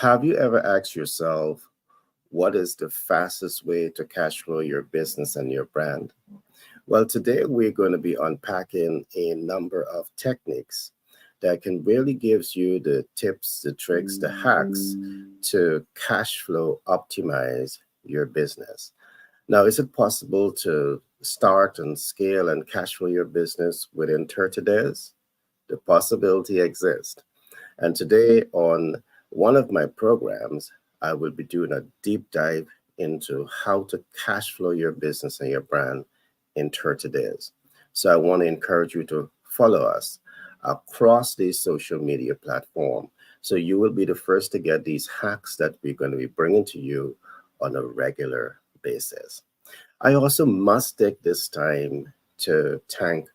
Have you ever asked yourself, what is the fastest way to cash flow your business and your brand? Well, today we're going to be unpacking a number of techniques that can really gives you the tips, the tricks, the hacks to cash flow optimize your business. Now, is it possible to start and scale and cash flow your business within 30 days? The possibility exists. And today, on one of my programs, I will be doing a deep dive into how to cash flow your business and your brand in 30 days. So I want to encourage you to follow us across these social media platforms. So you will be the first to get these hacks that we're going to be bringing to you on a regular basis. I also must take this time to thank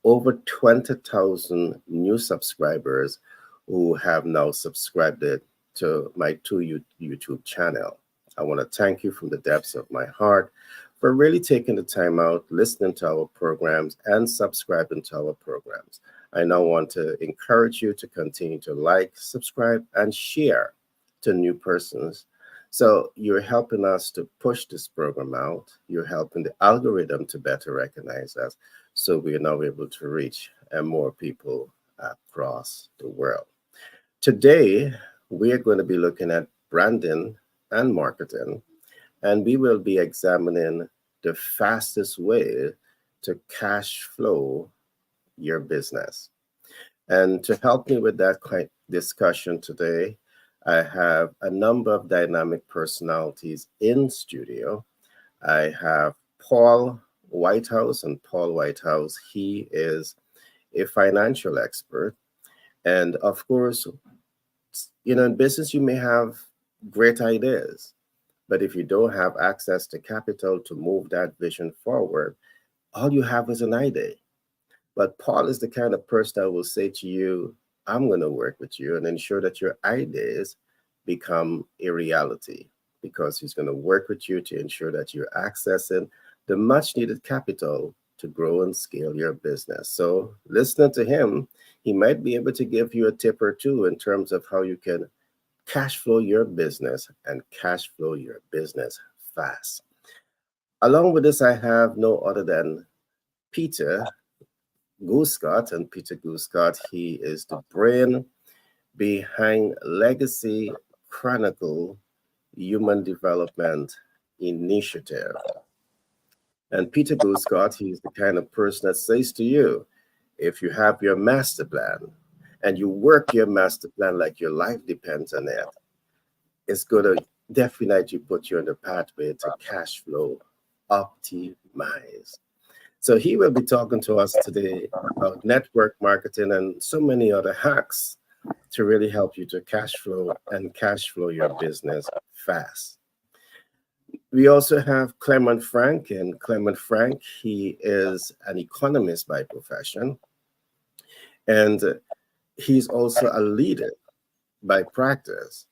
over 20,000 new subscribers who have now subscribed it to my YouTube channel. I want to thank you from the depths of my heart for really taking the time out, listening to our programs, and subscribing to our programs. I now want to encourage you to continue to like, subscribe, and share to new persons. So you're helping us to push this program out. You're helping the algorithm to better recognize us. So we are now able to reach more people across the world. Today, we are going to be looking at branding and marketing, and we will be examining the fastest way to cash flow your business. And to help me with that kind discussion today, I have a number of dynamic personalities in studio. I have Paul Whitehouse, and Paul Whitehouse, he is a financial expert. And of course, in business, you may have great ideas, but if you don't have access to capital to move that vision forward, all you have is an idea. But Paul is the kind of person that will say to you, I'm going to work with you and ensure that your ideas become a reality, because he's going to work with you to ensure that you're accessing the much needed capital to grow and scale your business. So listening to him, he might be able to give you a tip or two in terms of how you can cash flow your business and cash flow your business fast. Along with this, I have no other than Peter Gooscott. And Peter Gooscott, he is the brain behind Legacy Chronicle Human Development Initiative. And Peter Gooscott, he's the kind of person that says to you, if you have your master plan and you work your master plan like your life depends on it, it's going to definitely put you on the pathway to cash flow optimize. So he will be talking to us today about network marketing and so many other hacks to really help you to cash flow and cash flow your business fast. We also have Clement Frank, and Clement Frank, he is an economist by profession, and he's also a leader by practice.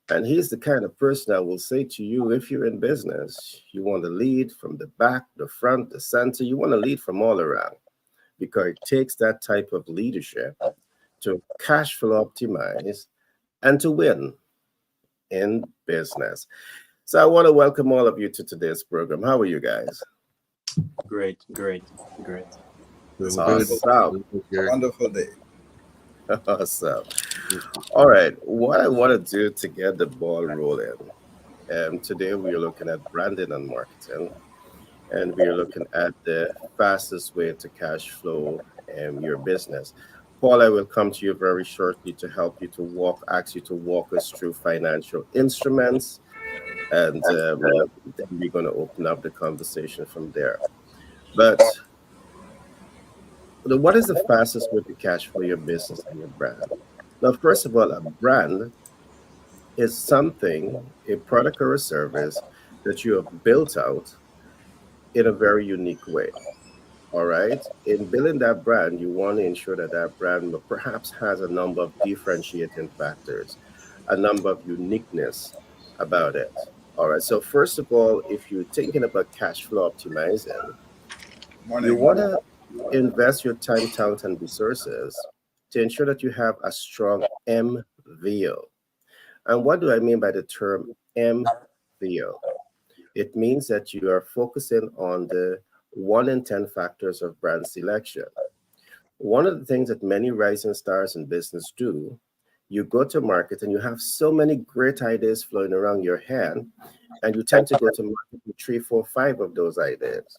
And he's the kind of person that will say to you, if you're in business, you want to lead from the back, the front, the center, you want to lead from all around, because it takes that type of leadership to cash flow optimize and to win in business. So I want to welcome all of you to today's program. How are you guys? Great, great, great. Doing good. Awesome. Good. Wonderful day. Awesome. All right. What I want to do to get the ball rolling, today we're looking at branding and marketing, and we're looking at the fastest way to cash flow your business. Paul, I will come to you very shortly to help you to ask you to walk us through financial instruments, and then we're going to open up the conversation from there. But what is the fastest way to cash flow your business and your brand? Now, first of all, a brand is something, a product or a service that you have built out in a very unique way. All right. In building that brand, you want to ensure that that brand perhaps has a number of differentiating factors, a number of uniqueness about it. All right. So, first of all, if you're thinking about cash flow optimizing, you Morning. want to invest your time, talent, and resources to ensure that you have a strong MVO. And what do I mean by the term MVO? It means that you are focusing on the 1 in 10 factors of brand selection. One of the things that many rising stars in business do, you go to market and you have so many great ideas flowing around your head, and you tend to go to market with three, four, five of those ideas,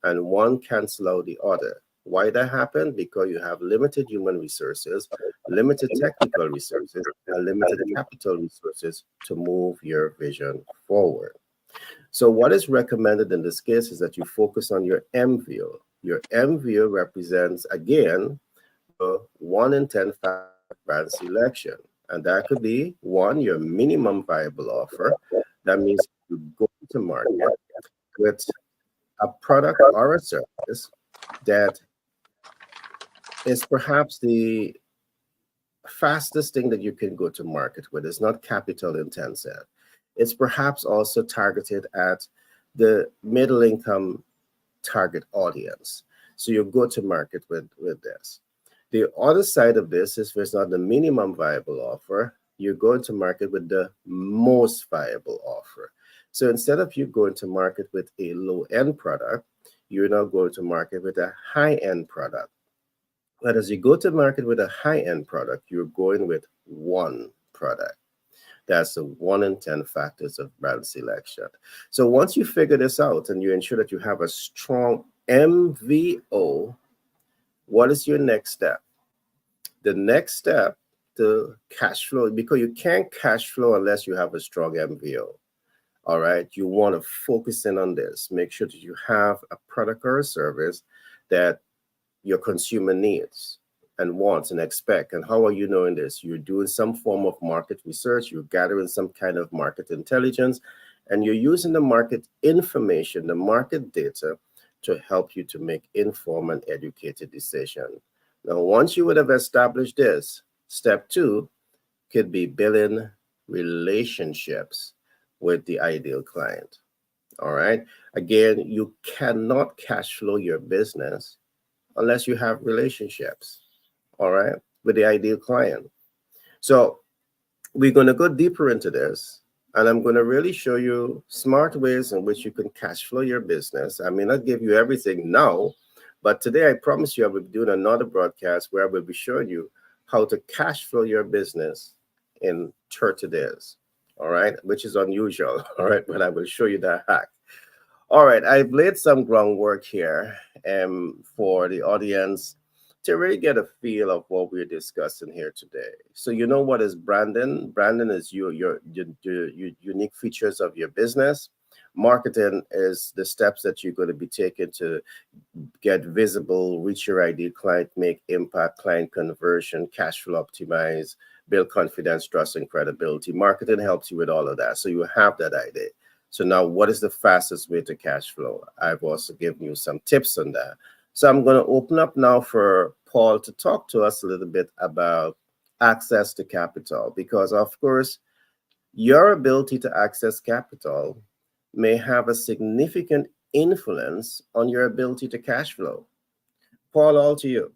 and one cancel out the other. Why that happened? Because you have limited human resources, limited technical resources, and limited capital resources to move your vision forward. So, what is recommended in this case is that you focus on your MVO. Your MVO represents, again, the 1 in 10 factor of brand selection. And that could be one, your minimum viable offer. That means you go to market with a product or a service that is perhaps the fastest thing that you can go to market with. It's not capital intensive. It's perhaps also targeted at the middle income target audience. So you go to market with this. The other side of this is, if it's not the minimum viable offer, you're going to market with the most viable offer. So instead of you going to market with a low end product, you're now going to market with a high end product. But as you go to market with a high end product, you're going with one product. That's the 1 in 10 factors of brand selection. So once you figure this out and you ensure that you have a strong MVO, what is your next step? The next step to cash flow, because you can't cash flow unless you have a strong MVO. All right. You want to focus in on this. Make sure that you have a product or a service that your consumer needs and wants and expect. And how are you knowing this? You're doing some form of market research, you're gathering some kind of market intelligence, and you're using the market information, the market data, to help you to make informed and educated decision. Now, once you would have established this, step two could be building relationships with the ideal client. All right. Again, you cannot cash flow your business unless you have relationships, all right, with the ideal client. So we're going to go deeper into this, and I'm going to really show you smart ways in which you can cash flow your business. I may not give you everything now, but today I promise you I will be doing another broadcast where I will be showing you how to cash flow your business in 30 days, all right, which is unusual, all right, but I will show you that hack. All right, I've laid some groundwork here for the audience to really get a feel of what we're discussing here today. So you know what is branding? Branding is your unique features of your business. Marketing is the steps that you're going to be taking to get visible, reach your ideal client, make impact, client conversion, cash flow optimize, build confidence, trust, and credibility. Marketing helps you with all of that. So you have that idea. So now what is the fastest way to cash flow? I've also given you some tips on that. So I'm going to open up now for Paul to talk to us a little bit about access to capital, because of course, your ability to access capital may have a significant influence on your ability to cash flow. Paul, all to you.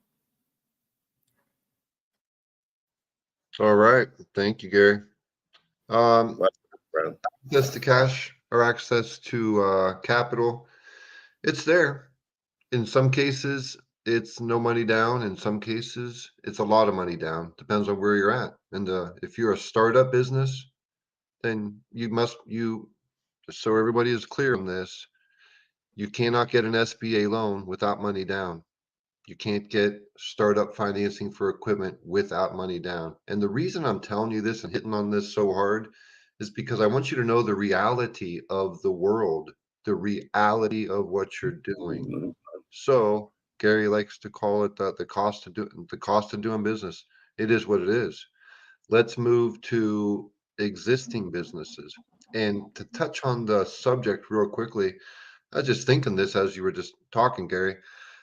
All right. Thank you, Gary. Um, What, Brown? access to cash or access to capital, it's there. In some cases, it's no money down. In some cases, it's a lot of money down. Depends on where you're at. And if you're a startup business, then just so everybody is clear on this, you cannot get an SBA loan without money down. You can't get startup financing for equipment without money down. And the reason I'm telling you this and hitting on this so hard is because I want you to know the reality of the world, the reality of what you're doing. So Gary likes to call it the cost of doing business. It is what it is. Let's move to existing businesses. And to touch on the subject real quickly, I was just thinking this as you were just talking, Gary.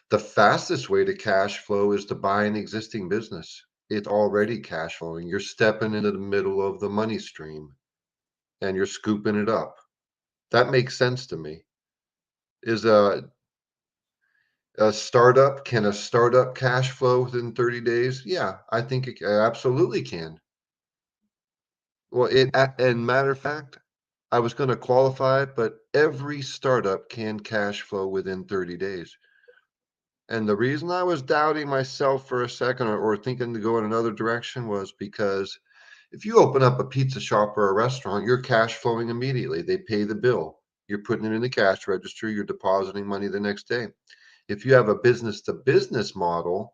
The fastest way to cash flow is to buy an existing business. It's already cash flowing. You're stepping into the middle of the money stream and you're scooping it up. That makes sense to me. Is can a startup cash flow within 30 days? Yeah, I think it absolutely can. Well, and matter of fact, I was going to qualify it, but every startup can cash flow within 30 days. And the reason I was doubting myself for a second or thinking to go in another direction was because if you open up a pizza shop or a restaurant, you're cash flowing immediately. They pay the bill. You're putting it in the cash register. You're depositing money the next day. If you have a business to business model,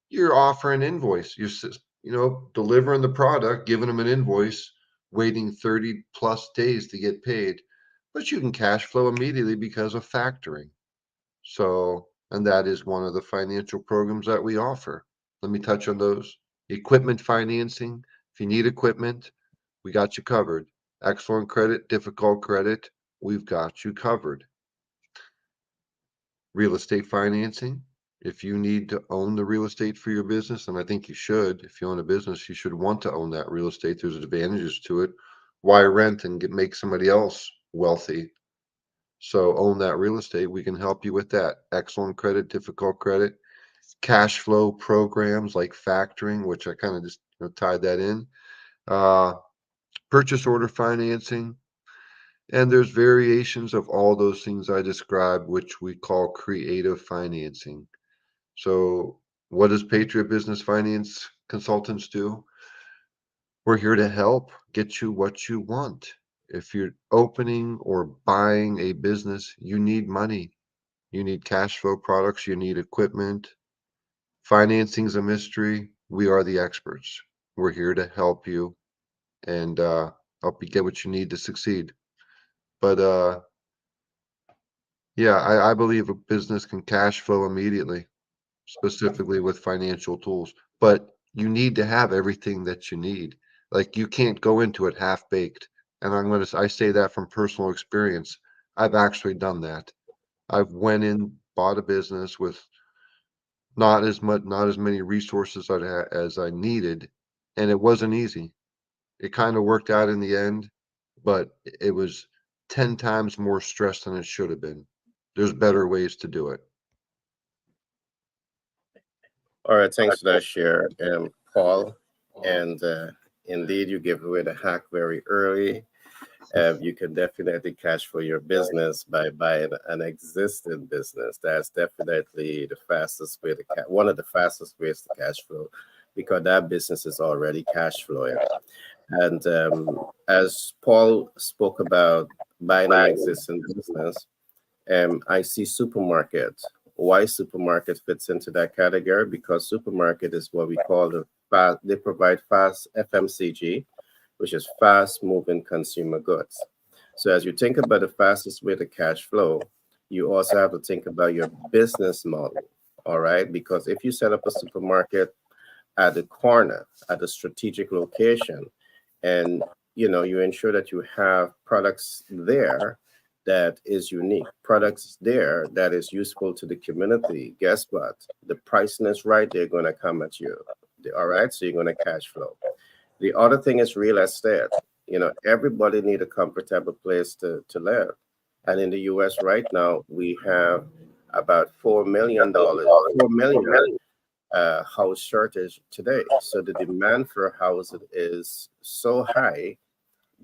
you're offering invoice. You're delivering the product, giving them an invoice, waiting 30 plus days to get paid. But you can cash flow immediately because of factoring. So, and that is one of the financial programs that we offer. Let me touch on those. Equipment financing. If you need equipment, we got you covered. Excellent credit, difficult credit, we've got you covered. Real estate financing. If you need to own the real estate for your business, and I think you should, if you own a business, you should want to own that real estate. There's advantages to it. Why rent and make somebody else wealthy? So own that real estate. We can help you with that. Excellent credit, difficult credit, cash flow programs like factoring, which I kind of just tied that in. Uh, Purchase order financing. And there's variations of all those things I described, which we call creative financing. So what does Patriot Business Finance Consultants do? We're here to help get you what you want. If you're opening or buying a business, you need money. You need cash flow products. You need equipment. Financing's a mystery. We are the experts. We're here to help you and help you get what you need to succeed. But yeah, I believe a business can cash flow immediately, specifically with financial tools. But you need to have everything that you need. Like you can't go into it half baked. And I say that from personal experience. I've actually done that. I've went in, bought a business with not as many resources as I needed, and it wasn't easy. It kind of worked out in the end, but it was 10 times more stress than it should have been. There's better ways to do it. All right, thanks for that share, Paul. And indeed, you gave away the hack very early. You can definitely cash for your business by buying an existing business. That's definitely the fastest way to one of the fastest ways to cash flow, because that business is already cash flowing. And as Paul spoke about buying an existing business, I see supermarket. Why supermarket fits into that category? Because supermarket is what we call the fast. They provide fast FMCG, which is fast moving consumer goods. So as you think about the fastest way to cash flow, you also have to think about your business model. All right, because if you set up a supermarket at the corner, at a strategic location, and you ensure that you have products there that is unique, products there that is useful to the community, guess what? The pricing is right, they're going to come at you. All right, so you're going to cash flow. The other thing is real estate. Everybody need a comfortable place to live. And in the US right now, we have about $4 million, 4 million house shortage today. So the demand for housing is so high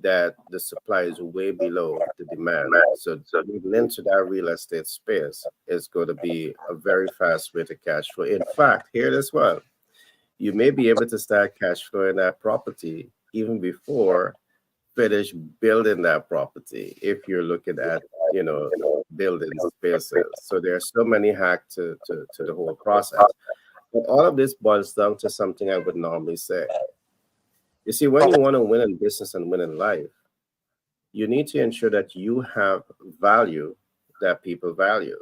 that the supply is way below the demand. So moving into that real estate space is going to be a very fast way to cash flow. In fact, here as well, you may be able to start cash flowing that property even before finish building that property if you're looking at building spaces. So there are so many hacks to the whole process. But all of this boils down to something I would normally say. You see, when you want to win in business and win in life, you need to ensure that you have value that people value.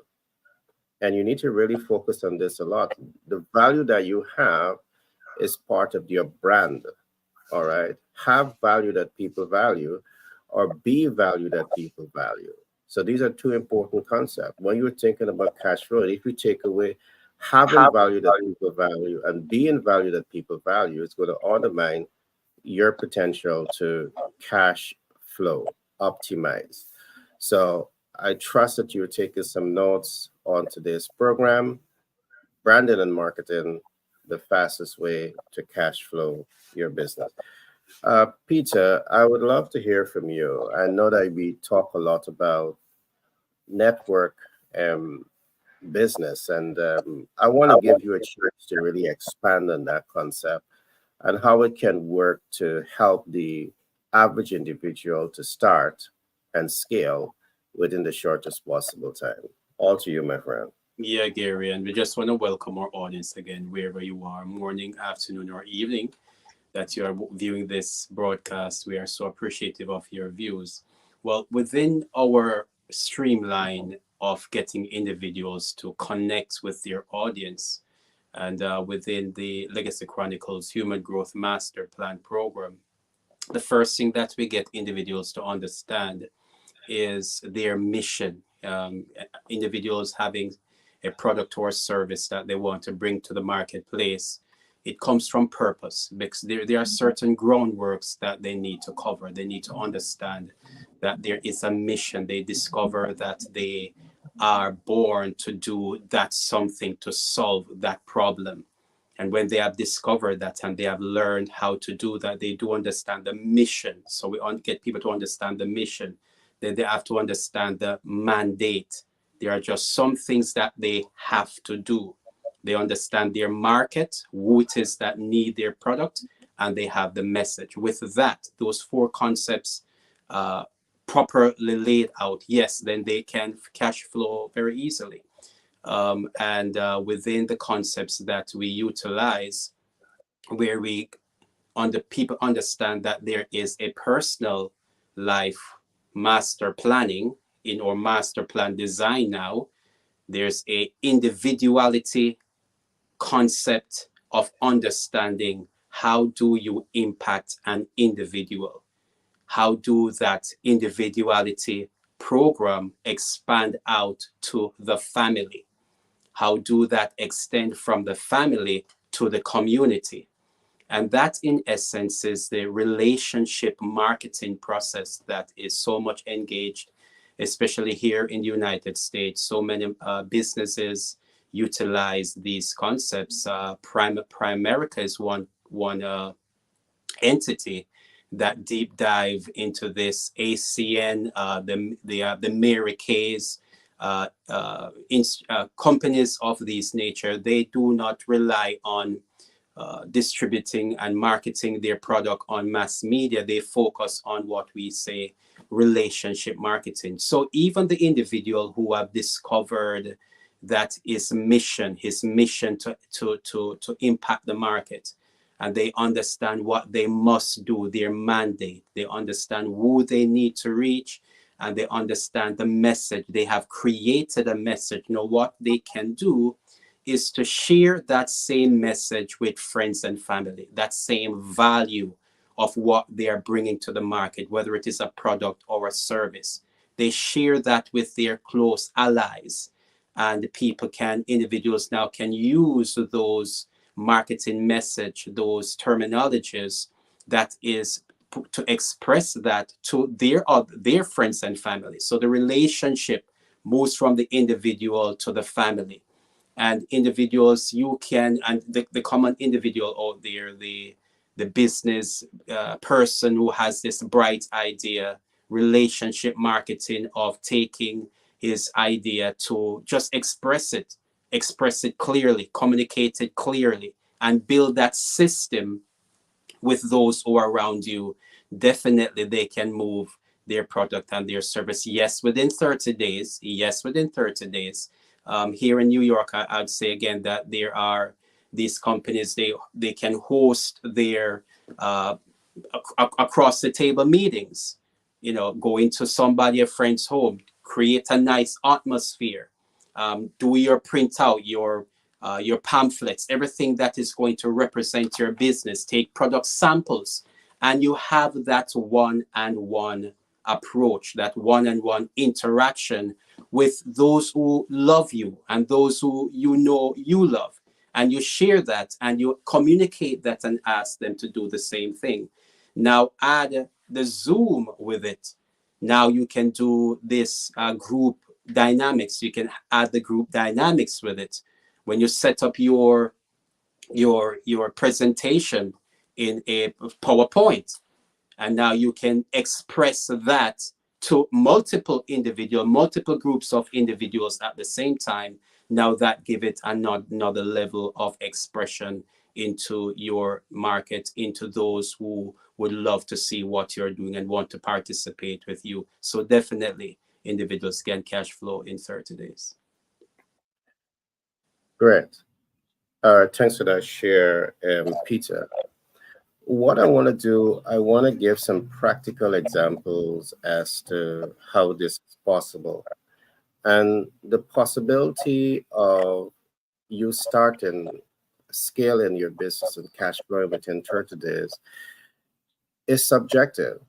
And you need to really focus on this a lot. The value that you have is part of your brand. All right. Have value that people value, or be value that people value. So these are two important concepts. When you're thinking about cash flow, if you take away having value that people value and being value that people value, it's going to undermine your potential to cash flow, optimize. So I trust that you're taking some notes on today's program. Branding and marketing, the fastest way to cash flow your business. Peter, I would love to hear from you. I know that we talk a lot about network um, business, and I want to give you a chance to really expand on that concept and how it can work to help the average individual to start and scale within the shortest possible time. All to you, my friend. Yeah, Gary, and we just want to welcome our audience again, wherever you are, morning, afternoon, or evening, that you are viewing this broadcast. We are so appreciative of your views. Well, within our streamline of getting individuals to connect with their audience, and within the Legacy Chronicles Human Growth Master Plan program, the first thing that we get individuals to understand is their mission. Individuals having a product or service that they want to bring to the marketplace, it comes from purpose, because there are certain groundworks that they need to cover. They need to understand that there is a mission. They discover that they are born to do that something, to solve that problem. And when they have discovered that and they have learned how to do that, they do understand the mission. So we get people to understand the mission. Then they have to understand the mandate. There are just some things that they have to do. They understand their market, who it is that need their product, and they have the message. With that, those four concepts properly laid out, yes, then they can cash flow very easily. And within the concepts that we utilize, where we people understand that there is a personal life master planning in our master plan design. Now there's a individuality concept of understanding how do you impact an individual, how do that individuality program expand out to the family, how do that extend from the family to the community. And that, in essence, is the relationship marketing process that is so much engaged, especially here in the United States. So many businesses utilize these concepts. Primerica is one entity that deep dive into this. ACN, the Mary Kay's, companies of this nature, they do not rely on distributing and marketing their product on mass media. They focus on what we say relationship marketing. So even the individual who have discovered that his mission to impact the market, and they understand what they must do, their mandate, they understand who they need to reach, and they understand the message. They have created a message. You know what they can do is to share that same message with friends and family, that same value of what they are bringing to the market, whether it is a product or a service. They share that with their close allies, and individuals now can use those marketing message, those terminologies that is to express that to their friends and family. So the relationship moves from the individual to the family. And individuals, and the common individual out there, the business person who has this bright idea, relationship marketing of taking his idea to just express it clearly, communicate it clearly, and build that system with those who are around you. Definitely they can move their product and their service. Yes, within 30 days. Yes, within 30 days. Here in New York, I'd say again that there are these companies, they can host their across the table meetings, go into somebody, a friend's home, create a nice atmosphere, do your printout, your pamphlets, everything that is going to represent your business, take product samples, and you have that one-on-one approach, that one-on-one interaction with those who love you and those who you love. And you share that and you communicate that and ask them to do the same thing. Now add the Zoom with it. Now you can do this group dynamics. You can add the group dynamics with it. When you set up your presentation, in a PowerPoint, and now you can express that to multiple groups of individuals at the same time. Now that give it another level of expression into your market, into those who would love to see what you're doing and want to participate with you. So definitely individuals can cash flow in 30 days. Great. Thanks for that share, Peter. What I want to do, I want to give some practical examples as to how this is possible. And the possibility of you starting scaling your business and cash flowing within 30 days is subjective.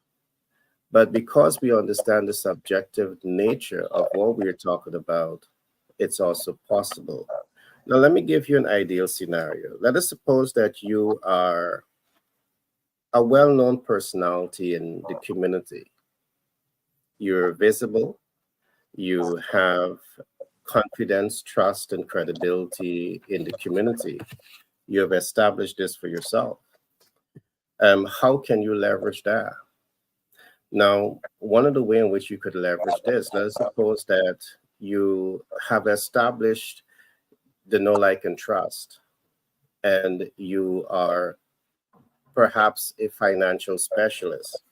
But because we understand the subjective nature of what we're talking about, it's also possible. Now, let me give you an ideal scenario. Let us suppose that you are a well known personality in the community. You're visible, you have confidence, trust, and credibility in the community. You have established this for yourself. How can you leverage that? Now, one of the ways in which you could leverage this, let's suppose that you have established the know, like, and trust, and you are perhaps a financial specialist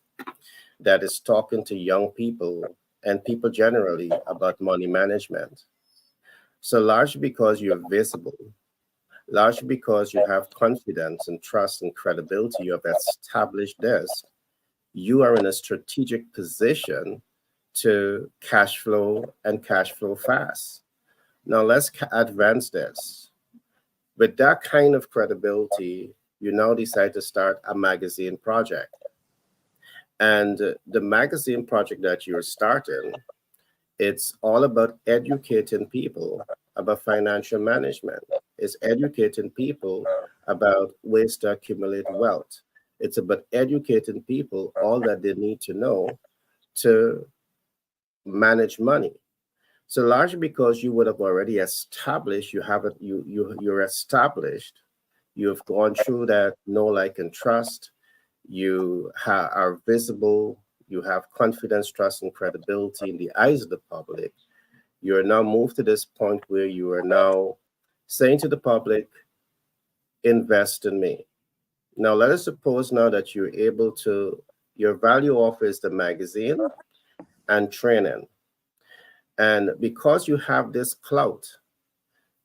that is talking to young people and people generally about money management. So, largely because you're visible, largely because you have confidence and trust and credibility, you have established this, you are in a strategic position to cash flow and cash flow fast. Now, let's advance this. With that kind of credibility, you now decide to start a magazine project. And the magazine project that you're starting, it's all about educating people about financial management. It's educating people about ways to accumulate wealth. It's about educating people all that they need to know to manage money. So largely because you would have already established, you have it, you're established, you have gone through that know, like, and trust. You are visible. You have confidence, trust, and credibility in the eyes of the public. You are now moved to this point where you are now saying to the public, invest in me. Now, let us suppose now that you're able to, your value offer is the magazine and training. And because you have this clout,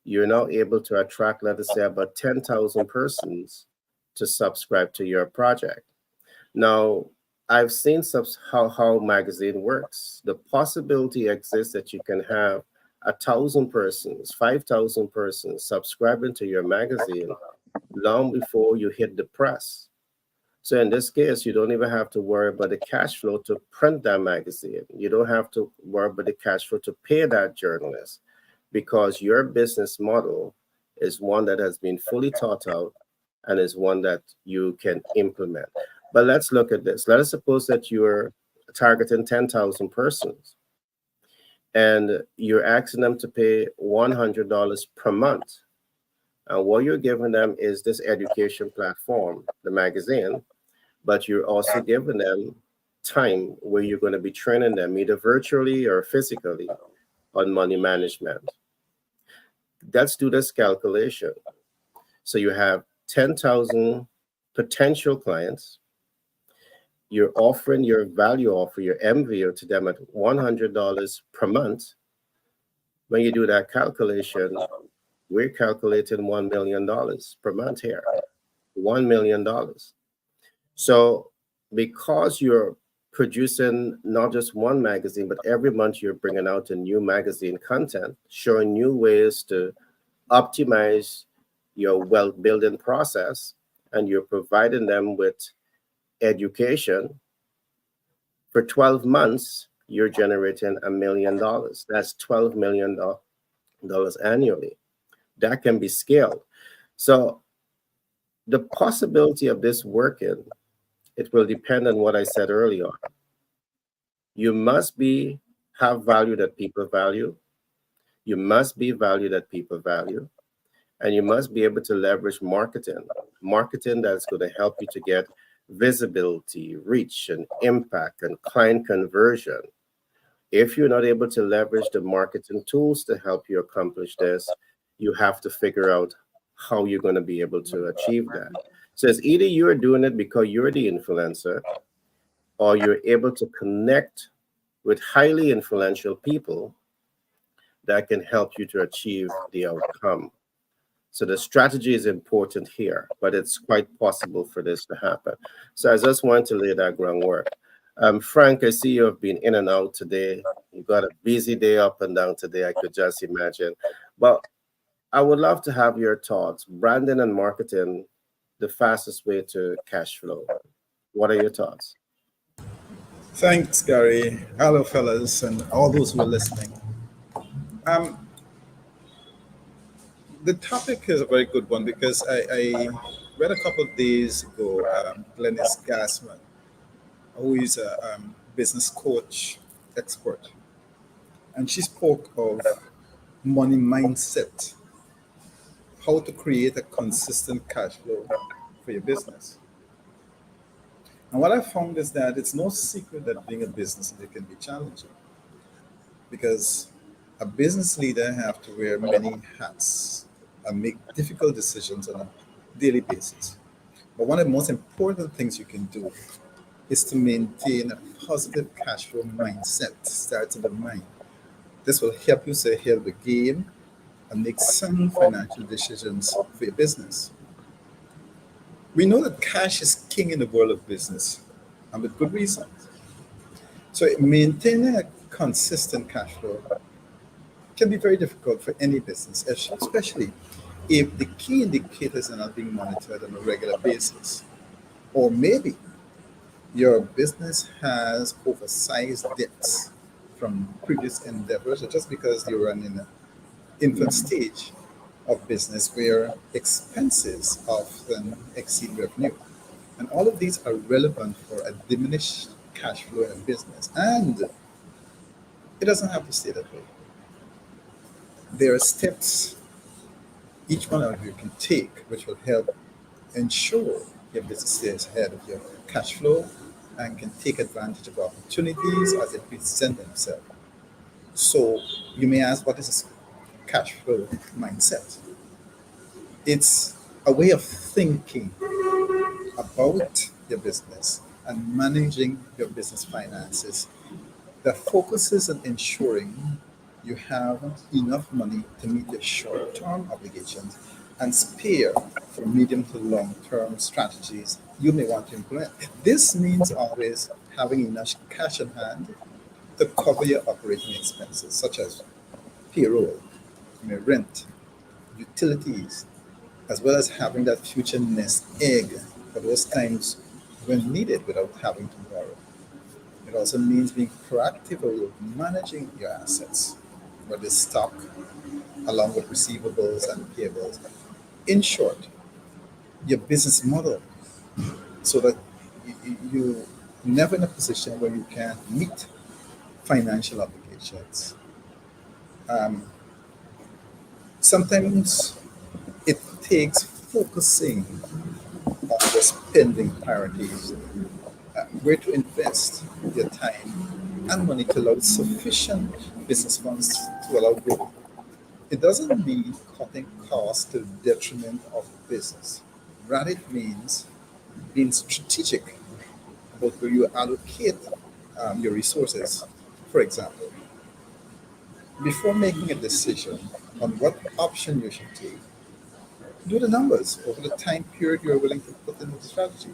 you're now able to attract, let us say, about 10,000 persons to subscribe to your project. Now, I've seen how magazine works. The possibility exists that you can have 1,000 persons, 5,000 persons subscribing to your magazine long before you hit the press. So in this case, you don't even have to worry about the cash flow to print that magazine. You don't have to worry about the cash flow to pay that journalist because your business model is one that has been fully thought out and is one that you can implement. But let's look at this. Let us suppose that you're targeting 10,000 persons and you're asking them to pay $100 per month. And what you're giving them is this education platform, the magazine, but you're also giving them time where you're going to be training them either virtually or physically on money management. Let's do this calculation. So you have 10,000 potential clients. You're offering your value offer, your MVO to them at $100 per month. When you do that calculation, we're calculating $1 million per month here. $1 million. So because you're producing not just one magazine, but every month you're bringing out a new magazine content, showing new ways to optimize your wealth building process, and you're providing them with education, for 12 months, you're generating $1 million. That's $12 million annually. That can be scaled. So the possibility of this working, it will depend on what I said earlier. You must have value that people value. You must be value that people value. And you must be able to leverage marketing that's going to help you to get visibility, reach, and impact, and client conversion. If you're not able to leverage the marketing tools to help you accomplish this, you have to figure out how you're going to be able to achieve that. So it's either you're doing it because you're the influencer, or you're able to connect with highly influential people that can help you to achieve the outcome. So the strategy is important here, but it's quite possible for this to happen. So I just want to lay that groundwork. Frank, I see you have been in and out today. You got a busy day up and down today, I could just imagine. But I would love to have your thoughts. Branding and marketing, the fastest way to cash flow. What are your thoughts? Thanks, Gary. Hello, fellas, and all those who are listening. Um, the topic is a very good one because I read a couple of days ago Glennis Gassman, who is a business coach expert, and she spoke of money mindset, how to create a consistent cash flow for your business. And what I found is that it's no secret that being a business leader can be challenging because a business leader have to wear many hats and make difficult decisions on a daily basis. But one of the most important things you can do is to maintain a positive cash flow mindset, starts in the mind. This will help you stay ahead of the game and make sound financial decisions for your business. We know that cash is king in the world of business, and with good reason. So maintaining a consistent cash flow can be very difficult for any business, especially if the key indicators are not being monitored on a regular basis. Or maybe your business has oversized debts from previous endeavors, or just because you're running an infant stage of business where expenses often exceed revenue. And all of these are relevant for a diminished cash flow in a business. And it doesn't have to stay that way. There are steps each one of you can take which will help ensure your business stays ahead of your cash flow and can take advantage of opportunities as they present themselves. So you may ask, what is this cash flow mindset? It's a way of thinking about your business and managing your business finances that focuses on ensuring you have enough money to meet your short-term obligations and spare for medium to long-term strategies you may want to implement. This means always having enough cash on hand to cover your operating expenses, such as payroll, rent, utilities, as well as having that future nest egg for those times when needed without having to borrow. It also means being proactive with managing your assets, whether it's stock, along with receivables and payables. In short, your business model so that you never in a position where you can't meet financial obligations. Um, Sometimes it takes focusing on the spending priorities, where to invest your time and money to allow sufficient business funds to allow growth. It doesn't mean cutting costs to the detriment of business. Rather, it means being strategic about where you allocate your resources. For example, before making a decision on what option you should take, do the numbers over the time period you're willing to put into the strategy.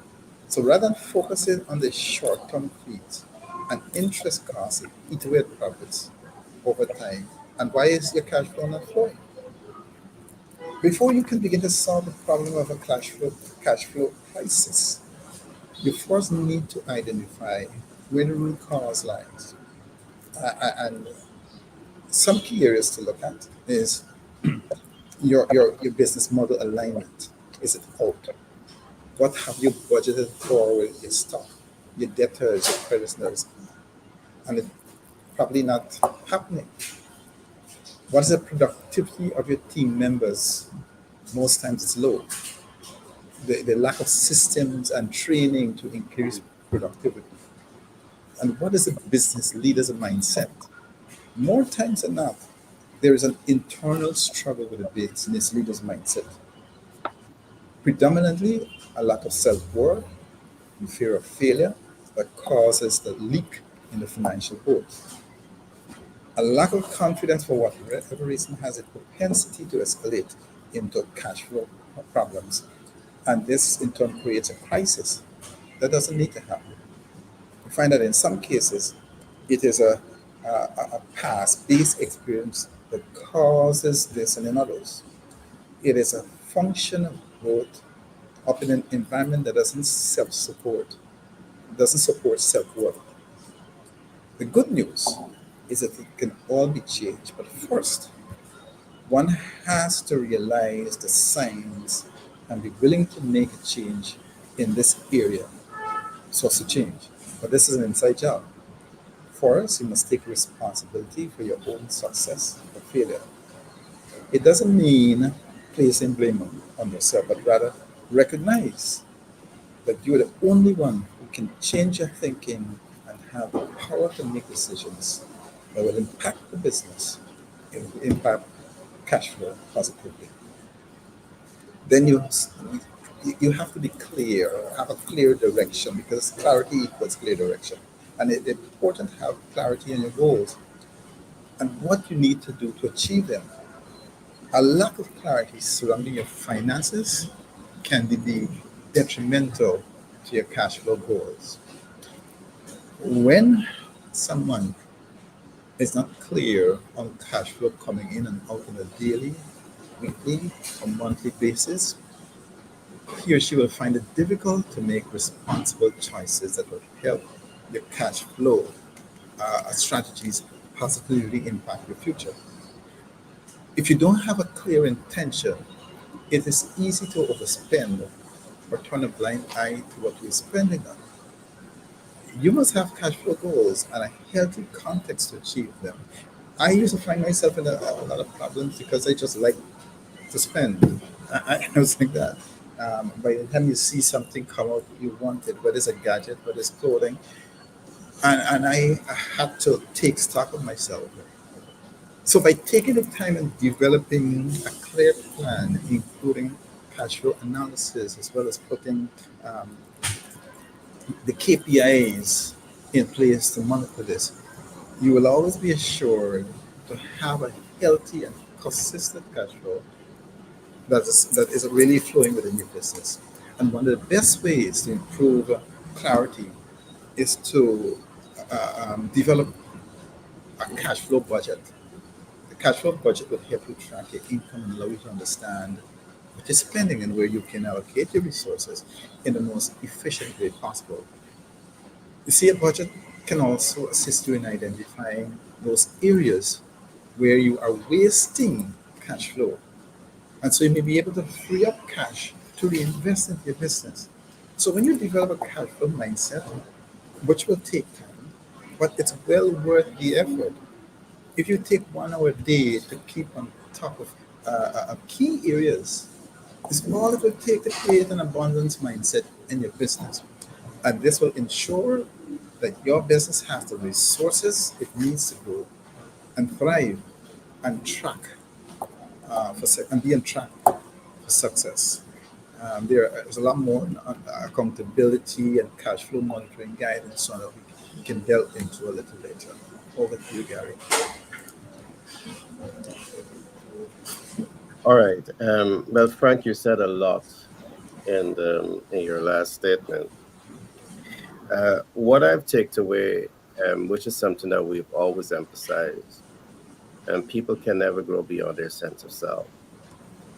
So rather than focusing on the short-term fees and interest costs, eat away at profits over time. And why is your cash flow not flowing? Before you can begin to solve the problem of a cash flow crisis, you first need to identify where the root cause lies. And some key areas to look at is your business model alignment. Is it out? What have you budgeted for with your stock, your debtors, your creditors, and it's probably not happening? What is the productivity of your team members Most times it's low. The lack of systems and training to increase productivity. And what is a business leader's mindset? More times than not, there is an internal struggle with the business leader's mindset. Predominantly, a lack of self worth and fear of failure that causes the leak in the financial boat. A lack of confidence, for whatever reason, has a propensity to escalate into cash flow problems. And this in turn creates a crisis that doesn't need to happen. We find that in some cases, it is a past based experience that causes this, and in others, it is a function of growth up in an environment that doesn't support self worth. The good news is that it can all be changed, but first, one has to realize the signs and be willing to make a change in this area. So it's a change. But this is an inside job. First, you must take responsibility for your own success or failure. It doesn't mean placing blame on yourself, but rather recognize that you're the only one who can change your thinking and have the power to make decisions that will impact the business and will impact cash flow positively. Then you have to be clear, have a clear direction, because clarity equals clear direction. And it's important to have clarity in your goals and what you need to do to achieve them. A lack of clarity surrounding your finances can be detrimental to your cash flow goals. When someone is not clear on cash flow coming in and out on a daily, weekly, or monthly basis, he or she will find it difficult to make responsible choices that will help your cash flow strategies positively impact your future. If you don't have a clear intention, it is easy to overspend or turn a blind eye to what you're spending on. You must have cash flow goals and a healthy context to achieve them. I used to find myself in a lot of problems because I just like to spend. I was like that. By the time you see something come out, you want it, whether it's a gadget, whether it's clothing. And I had to take stock of myself. So by taking the time and developing a clear plan, including cash flow analysis, as well as putting um, the KPIs in place to monitor this, you will always be assured to have a healthy and consistent cash flow that is really flowing within your business. And one of the best ways to improve clarity is to develop a cash flow budget. The cash flow budget will help you track your income and allow you to understand what you're spending and where you can allocate your resources in the most efficient way possible. You see, a budget can also assist you in identifying those areas where you are wasting cash flow. And so you may be able to free up cash to reinvest into your business. So when you develop a cash flow mindset, which will take time, but it's well worth the effort. If you take 1 hour a day to keep on top of key areas, it's all it will take to create an abundance mindset in your business. And this will ensure that your business has the resources it needs to grow and thrive and track and be on track for success. There is a lot more on accountability and cash flow monitoring guidance so that we can delve into a little later. Over to you, Gary. All right. Well, Frank, you said a lot in your last statement. What I've taken away, which is something that we've always emphasized, people can never grow beyond their sense of self.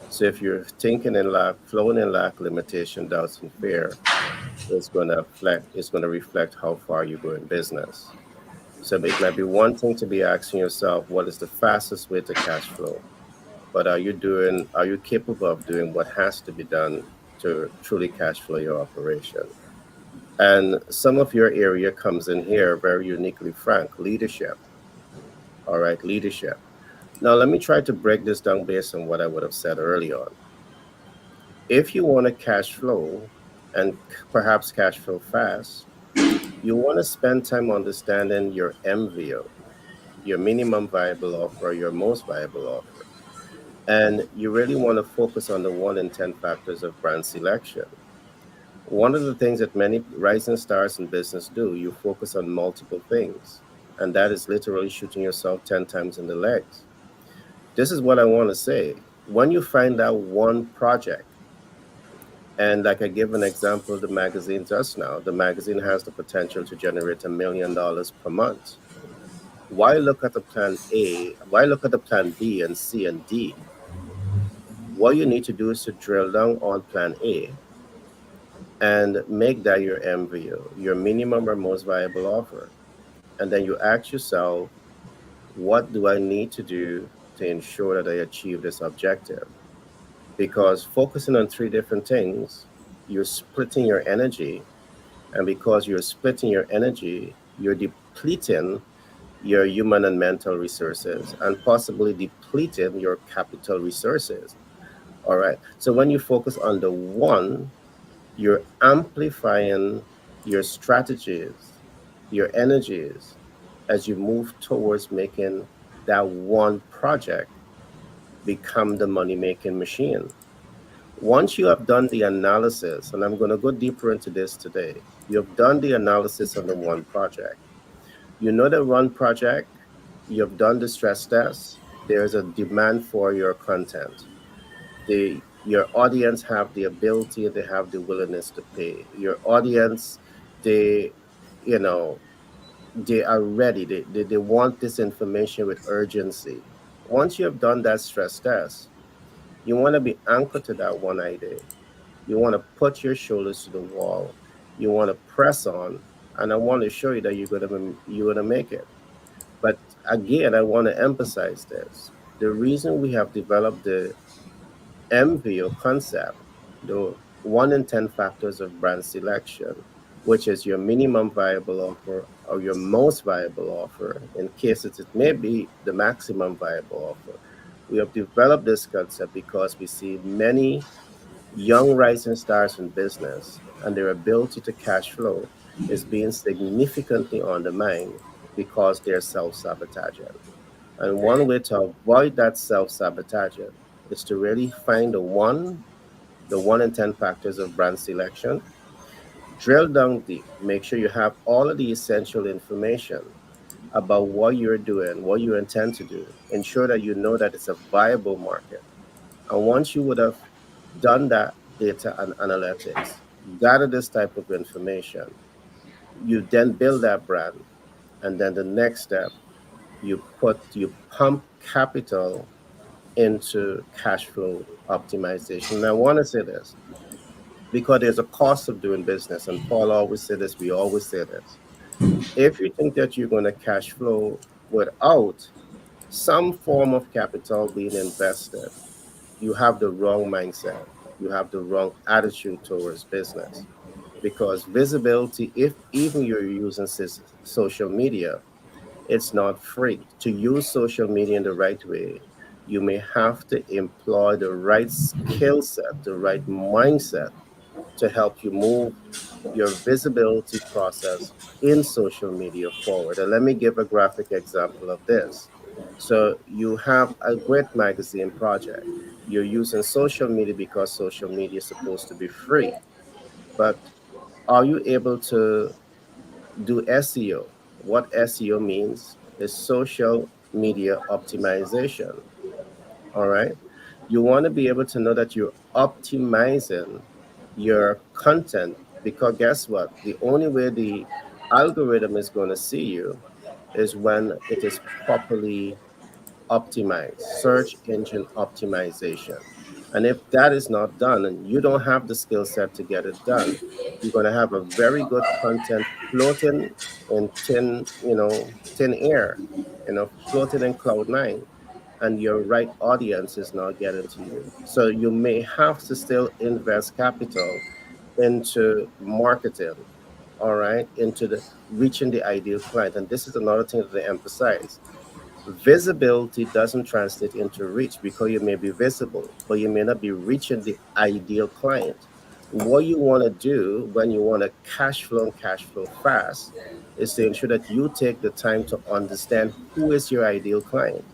So if you're thinking in lack, flowing in lack, limitation, doubts, and fear, it's going to reflect how far you go in business. So it might be one thing to be asking yourself, what is the fastest way to cash flow? But are you capable of doing what has to be done to truly cash flow your operation? And some of your area comes in here very uniquely, Frank, leadership. All right, leadership. Now, let me try to break this down based on what I would have said early on. If you want to cash flow and perhaps cash flow fast, you want to spend time understanding your MVO, your minimum viable offer, your most viable offer. And you really want to focus on the 1 in 10 factors of brand selection. One of the things that many rising stars in business do, you focus on multiple things. And that is literally shooting yourself 10 times in the legs. This is what I want to say. When you find out one project, and like I gave an example of the magazine just now, the magazine has the potential to generate $1 million per month. Why look at the plan A? Why look at the plan B and C and D? What you need to do is to drill down on plan A and make that your MVO, your minimum or most viable offer. And then you ask yourself, what do I need to do to ensure that I achieve this objective? Because focusing on three different things, you're splitting your energy. And because you're splitting your energy, you're depleting your human and mental resources and possibly depleting your capital resources. All right. So when you focus on the one, you're amplifying your strategies, your energies as you move towards making that one project become the money making machine. Once you have done the analysis, and I'm going to go deeper into this today, you have done the analysis on the one project. You know the one project, you have done the stress test, there's a demand for your content. Your audience have the ability, they have the willingness to pay. Your audience, they, you know, they are ready. They want this information with urgency. Once you have done that stress test, you want to be anchored to that one idea. You want to put your shoulders to the wall. You want to press on, and I want to show you that you're gonna make it. But again, I want to emphasize this: the reason we have developed the MVO concept, the 1 in 10 factors of brand selection, which is your minimum viable offer or your most viable offer, in cases it may be the maximum viable offer. We have developed this concept because we see many young rising stars in business and their ability to cash flow is being significantly undermined because they're self sabotaging. And one way to avoid that self sabotaging is to really find the 1 in 10 factors of brand selection, drill down deep, make sure you have all of the essential information about what you're doing, what you intend to do, ensure that you know that it's a viable market. And once you would have done that data and analytics, gather this type of information, you then build that brand. And then the next step, you pump capital into cash flow optimization. And I want to say this because there's a cost of doing business. And Paul always said this, we always say this. If you think that you're going to cash flow without some form of capital being invested, you have the wrong mindset. You have the wrong attitude towards business. Because visibility, if even you're using social media, it's not free. To use social media in the right way, you may have to employ the right skill set, the right mindset to help you move your visibility process in social media forward. And let me give a graphic example of this. So you have a great magazine project. You're using social media because social media is supposed to be free. But are you able to do SEO? What SEO means is social media optimization. All right. You want to be able to know that you're optimizing your content because guess what? The only way the algorithm is going to see you is when it is properly optimized, search engine optimization. And if that is not done and you don't have the skill set to get it done, you're going to have a very good content floating in thin air, floating in cloud nine, and your right audience is not getting to you. So you may have to still invest capital into marketing, all right, into the reaching the ideal client. And this is another thing that they emphasize. Visibility doesn't translate into reach because you may be visible, but you may not be reaching the ideal client. What you want to do when you want to cash flow and cash flow fast is to ensure that you take the time to understand who is your ideal client.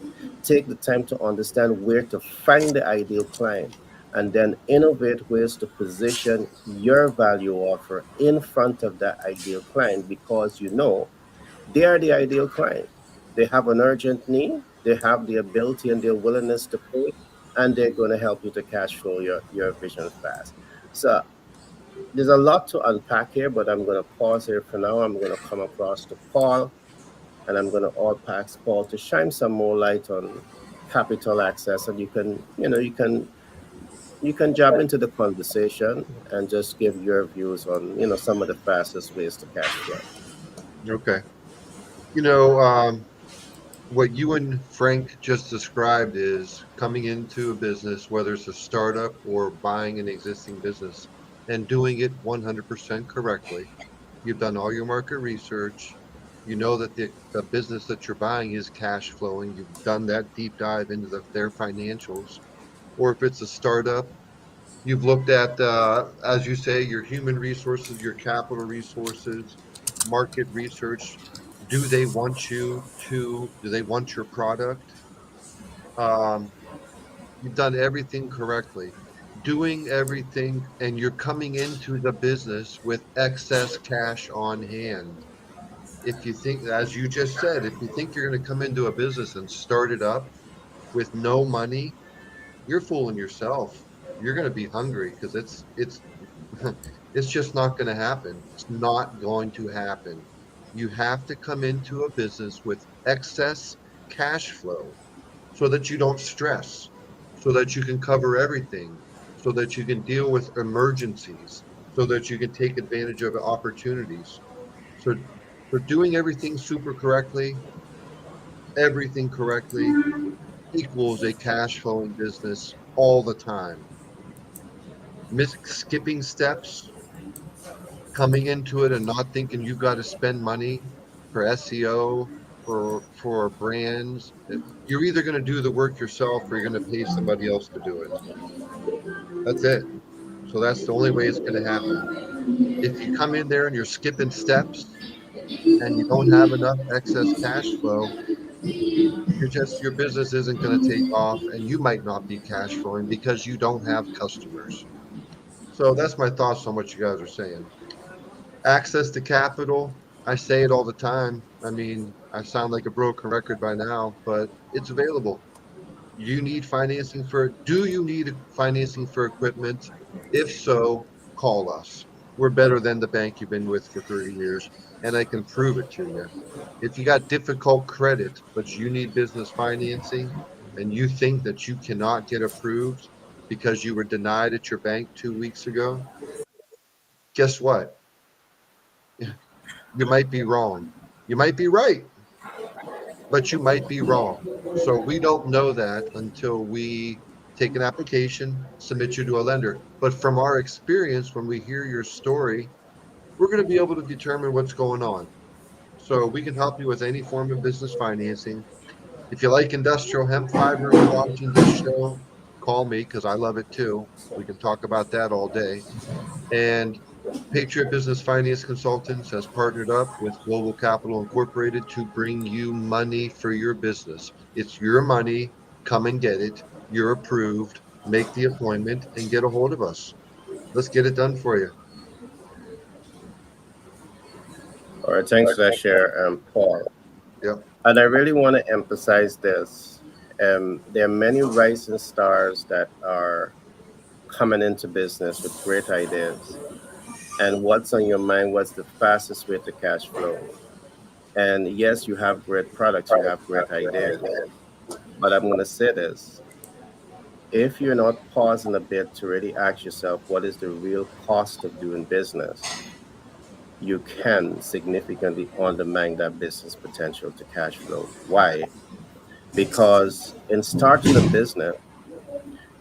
Take the time to understand where to find the ideal client and then innovate ways to position your value offer in front of that ideal client because you know they are the ideal client. They have an urgent need, they have the ability and their willingness to pay, and they're going to help you to cash flow your vision fast. So there's a lot to unpack here, but I'm going to pause here for now. I'm going to come across to Paul, and I'm going to all pass Paul to shine some more light on capital access, and you can jump into the conversation and just give your views on some of the fastest ways to cash flow. Okay. You know, what you and Frank just described is coming into a business, whether it's a startup or buying an existing business, and doing it 100% correctly. You've done all your market research. You know that the business that you're buying is cash flowing. You've done that deep dive into their financials. Or if it's a startup, you've looked at, as you say, your human resources, your capital resources, market research. Do they want your product? Um, you've done everything correctly. Doing everything, and you're coming into the business with excess cash on hand. If you think, as you just said, if you think you're going to come into a business and start it up with no money, you're fooling yourself. You're going to be hungry because it's it's just not going to happen. It's not going to happen. You have to come into a business with excess cash flow so that you don't stress, so that you can cover everything, so that you can deal with emergencies, so that you can take advantage of opportunities. So, so doing everything correctly equals a cash flowing business all the time. Skipping steps, coming into it and not thinking you've got to spend money for SEO, for brands. You're either going to do the work yourself or you're going to pay somebody else to do it. That's it. So that's the only way it's going to happen. If you come in there and you're skipping steps and you don't have enough excess cash flow, your business isn't going to take off and you might not be cash flowing because you don't have customers. So that's my thoughts on what you guys are saying. Access to capital, I say it all the time. I mean, I sound like a broken record by now, but it's available. Do you need financing for equipment? If so, call us. We're better than the bank you've been with for 30 years, and I can prove it to you. If you got difficult credit, but you need business financing and you think that you cannot get approved because you were denied at your bank 2 weeks ago, guess what? You might be wrong. You might be right, but you might be wrong. So we don't know that until we take an application, submit you to a lender. But from our experience, when we hear your story, we're going to be able to determine what's going on. So we can help you with any form of business financing. If you like industrial hemp fiber and you're watching this show, call me because I love it too. We can talk about that all day. And Patriot Business Finance Consultants has partnered up with Global Capital Incorporated to bring you money for your business. It's your money. Come and get it. You're approved. Make the appointment and get a hold of us. Let's get it done for you. All right, thanks for that share, Paul. Yep. And I really want to emphasize this. There are many rising stars that are coming into business with great ideas. And what's on your mind? What's the fastest way to cash flow? And yes, you have great products, you have great ideas. But I'm going to say this, if you're not pausing a bit to really ask yourself, what is the real cost of doing business? You can significantly undermine that business potential to cash flow. Why? Because in starting a business,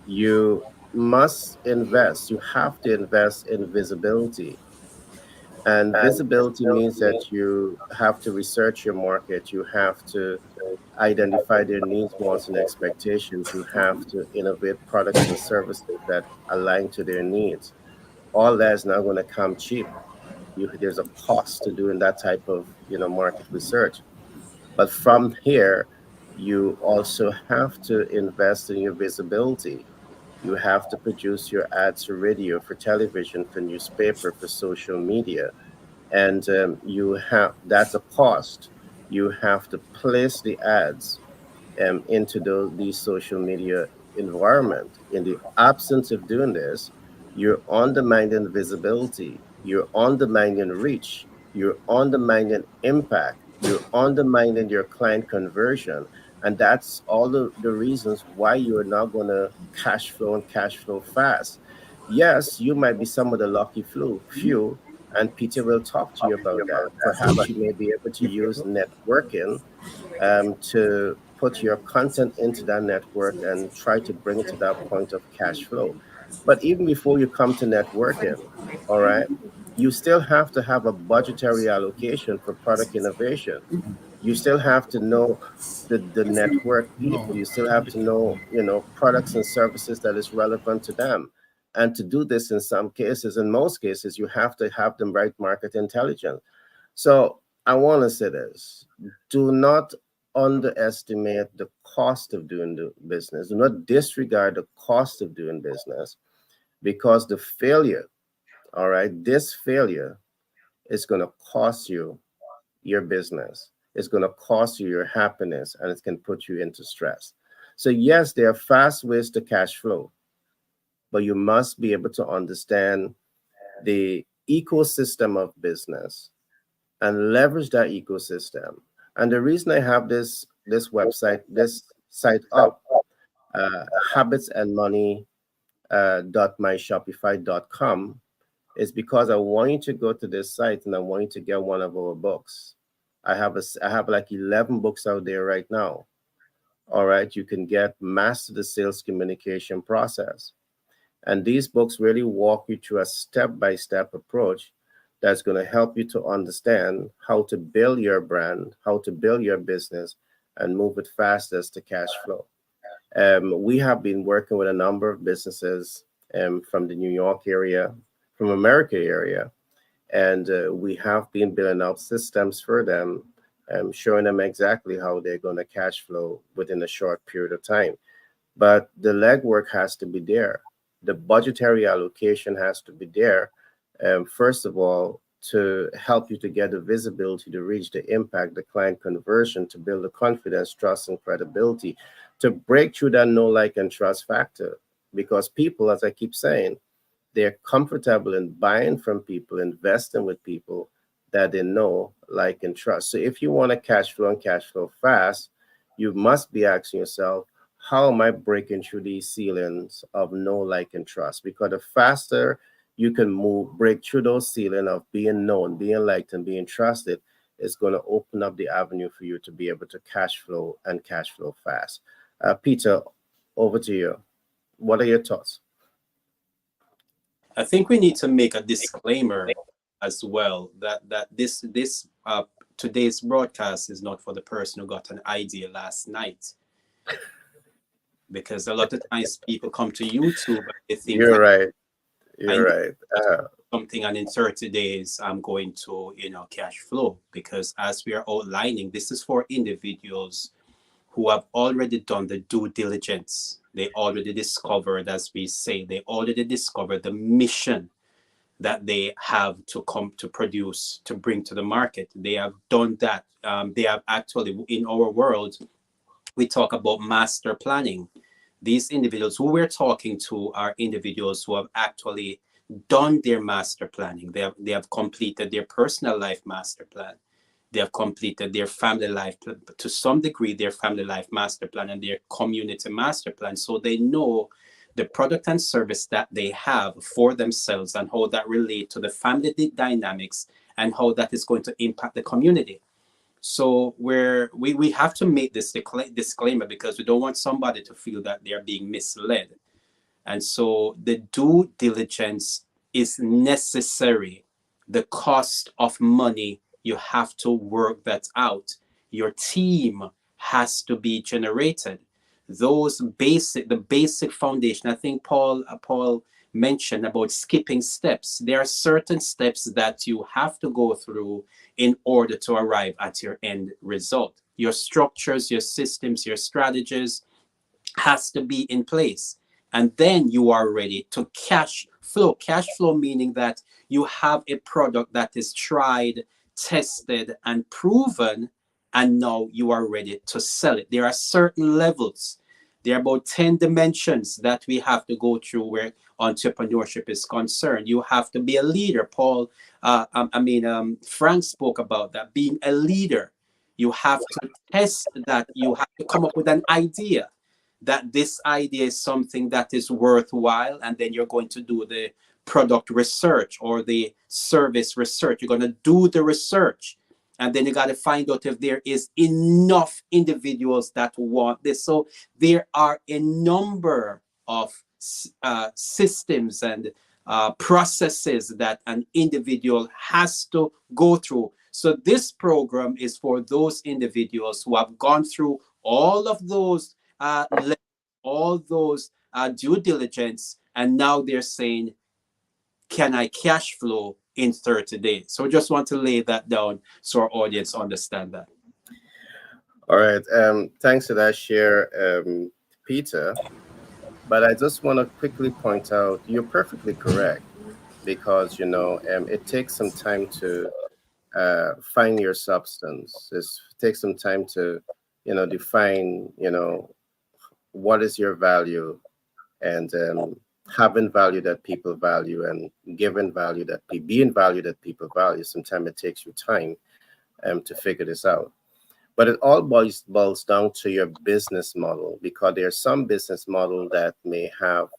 you must invest, you have to invest in visibility. And visibility means that you have to research your market, you have to identify their needs, wants, and expectations. You have to innovate products and services that align to their needs. All that is not going to come cheap. There's a cost to doing that type of market research. But from here, you also have to invest in your visibility. You have to produce your ads for radio, for television, for newspaper, for social media, and you have that's a cost. You have to place the ads into these social media environment. In the absence of doing this, you're undermining visibility, you're undermining reach, you're undermining impact, you're undermining your client conversion. And that's all the reasons why you're not going to cash flow and cash flow fast. Yes, you might be some of the lucky few, and Peter will talk to you about that. Perhaps you may be able to use networking to put your content into that network and try to bring it to that point of cash flow. But even before you come to networking, all right, you still have to have a budgetary allocation for product innovation. You still have to know the network people. You still have to know, products and services that is relevant to them. And to do this in some cases, in most cases, you have to have the right market intelligence. So I want to say this: do not underestimate the cost of doing the business. Do not disregard the cost of doing business, because the failure, all right, this failure is going to cost you your business. It's going to cost you your happiness, and it can put you into stress. So yes, there are fast ways to cash flow, but you must be able to understand the ecosystem of business and leverage that ecosystem. And the reason I have this site up, habits and money .myshopify.com, is because I want you to go to this site and I want you to get one of our books. I have like 11 books out there right now. All right, you can get Master the Sales Communication Process. And these books really walk you through a step-by-step approach that's going to help you to understand how to build your brand, how to build your business, and move it fastest to cash flow. We have been working with a number of businesses from the New York area, from America area, and we have been building out systems for them, showing them exactly how they're going to cash flow within a short period of time. But the legwork has to be there. The budgetary allocation has to be there. First of all, to help you to get the visibility, to reach the impact, the client conversion, to build the confidence, trust, and credibility, to break through that know, like, and trust factor. Because people, as I keep saying, they're comfortable in buying from people, investing with people that they know, like, and trust. So if you want to cash flow and cash flow fast, you must be asking yourself, how am I breaking through these ceilings of know, like, and trust? Because the faster you can break through those ceilings of being known, being liked, and being trusted, it's going to open up the avenue for you to be able to cash flow and cash flow fast. Peter, over to you. What are your thoughts? I think we need to make a disclaimer as well that this today's broadcast is not for the person who got an idea last night, because a lot of times people come to YouTube and they think You're right. You're right. something, and in 30 days I'm going to cash flow, because as we are outlining, this is for individuals who have already done the due diligence. They already discovered, as we say, they already discovered the mission that they have to come to produce, to bring to the market. They have done that. They have actually, in our world, we talk about master planning. These individuals who we're talking to are individuals who have actually done their master planning. They have completed their personal life master plan. They have completed their family life, to some degree, their family life master plan and their community master plan. So they know the product and service that they have for themselves and how that relate to the family dynamics and how that is going to impact the community. So we have to make this disclaimer, because we don't want somebody to feel that they are being misled. And so the due diligence is necessary. The cost of money, you have to work that out. Your team has to be generated. The basic foundation. I think Paul mentioned about skipping steps. There are certain steps that you have to go through in order to arrive at your end result. Your structures, your systems, your strategies has to be in place. And then you are ready to cash flow. Cash flow meaning that you have a product that is tried, tested, and proven, and now you are ready to sell it. There are certain levels. There are about 10 dimensions that we have to go through where entrepreneurship is concerned. You have to be a leader. Frank spoke about that, being a leader. You have to test that. You have to come up with an idea that this idea is something that is worthwhile, and then you're going to do the product research or the service research. You're going to do the research, and then you got to find out if there is enough individuals that want this. So there are a number of systems and processes that an individual has to go through. So this program is for those individuals who have gone through all of those due diligence, and now they're saying, can I cash flow in 30 days? So just want to lay that down so our audience understand that. All right. Thanks for that share, Peter. But I just want to quickly point out you're perfectly correct, because it takes some time to find your substance. It takes some time to define what is your value, and having value that people value, and giving value that being value that people value. Sometimes it takes you time to figure this out. But it all boils down to your business model, because there's some business model that may have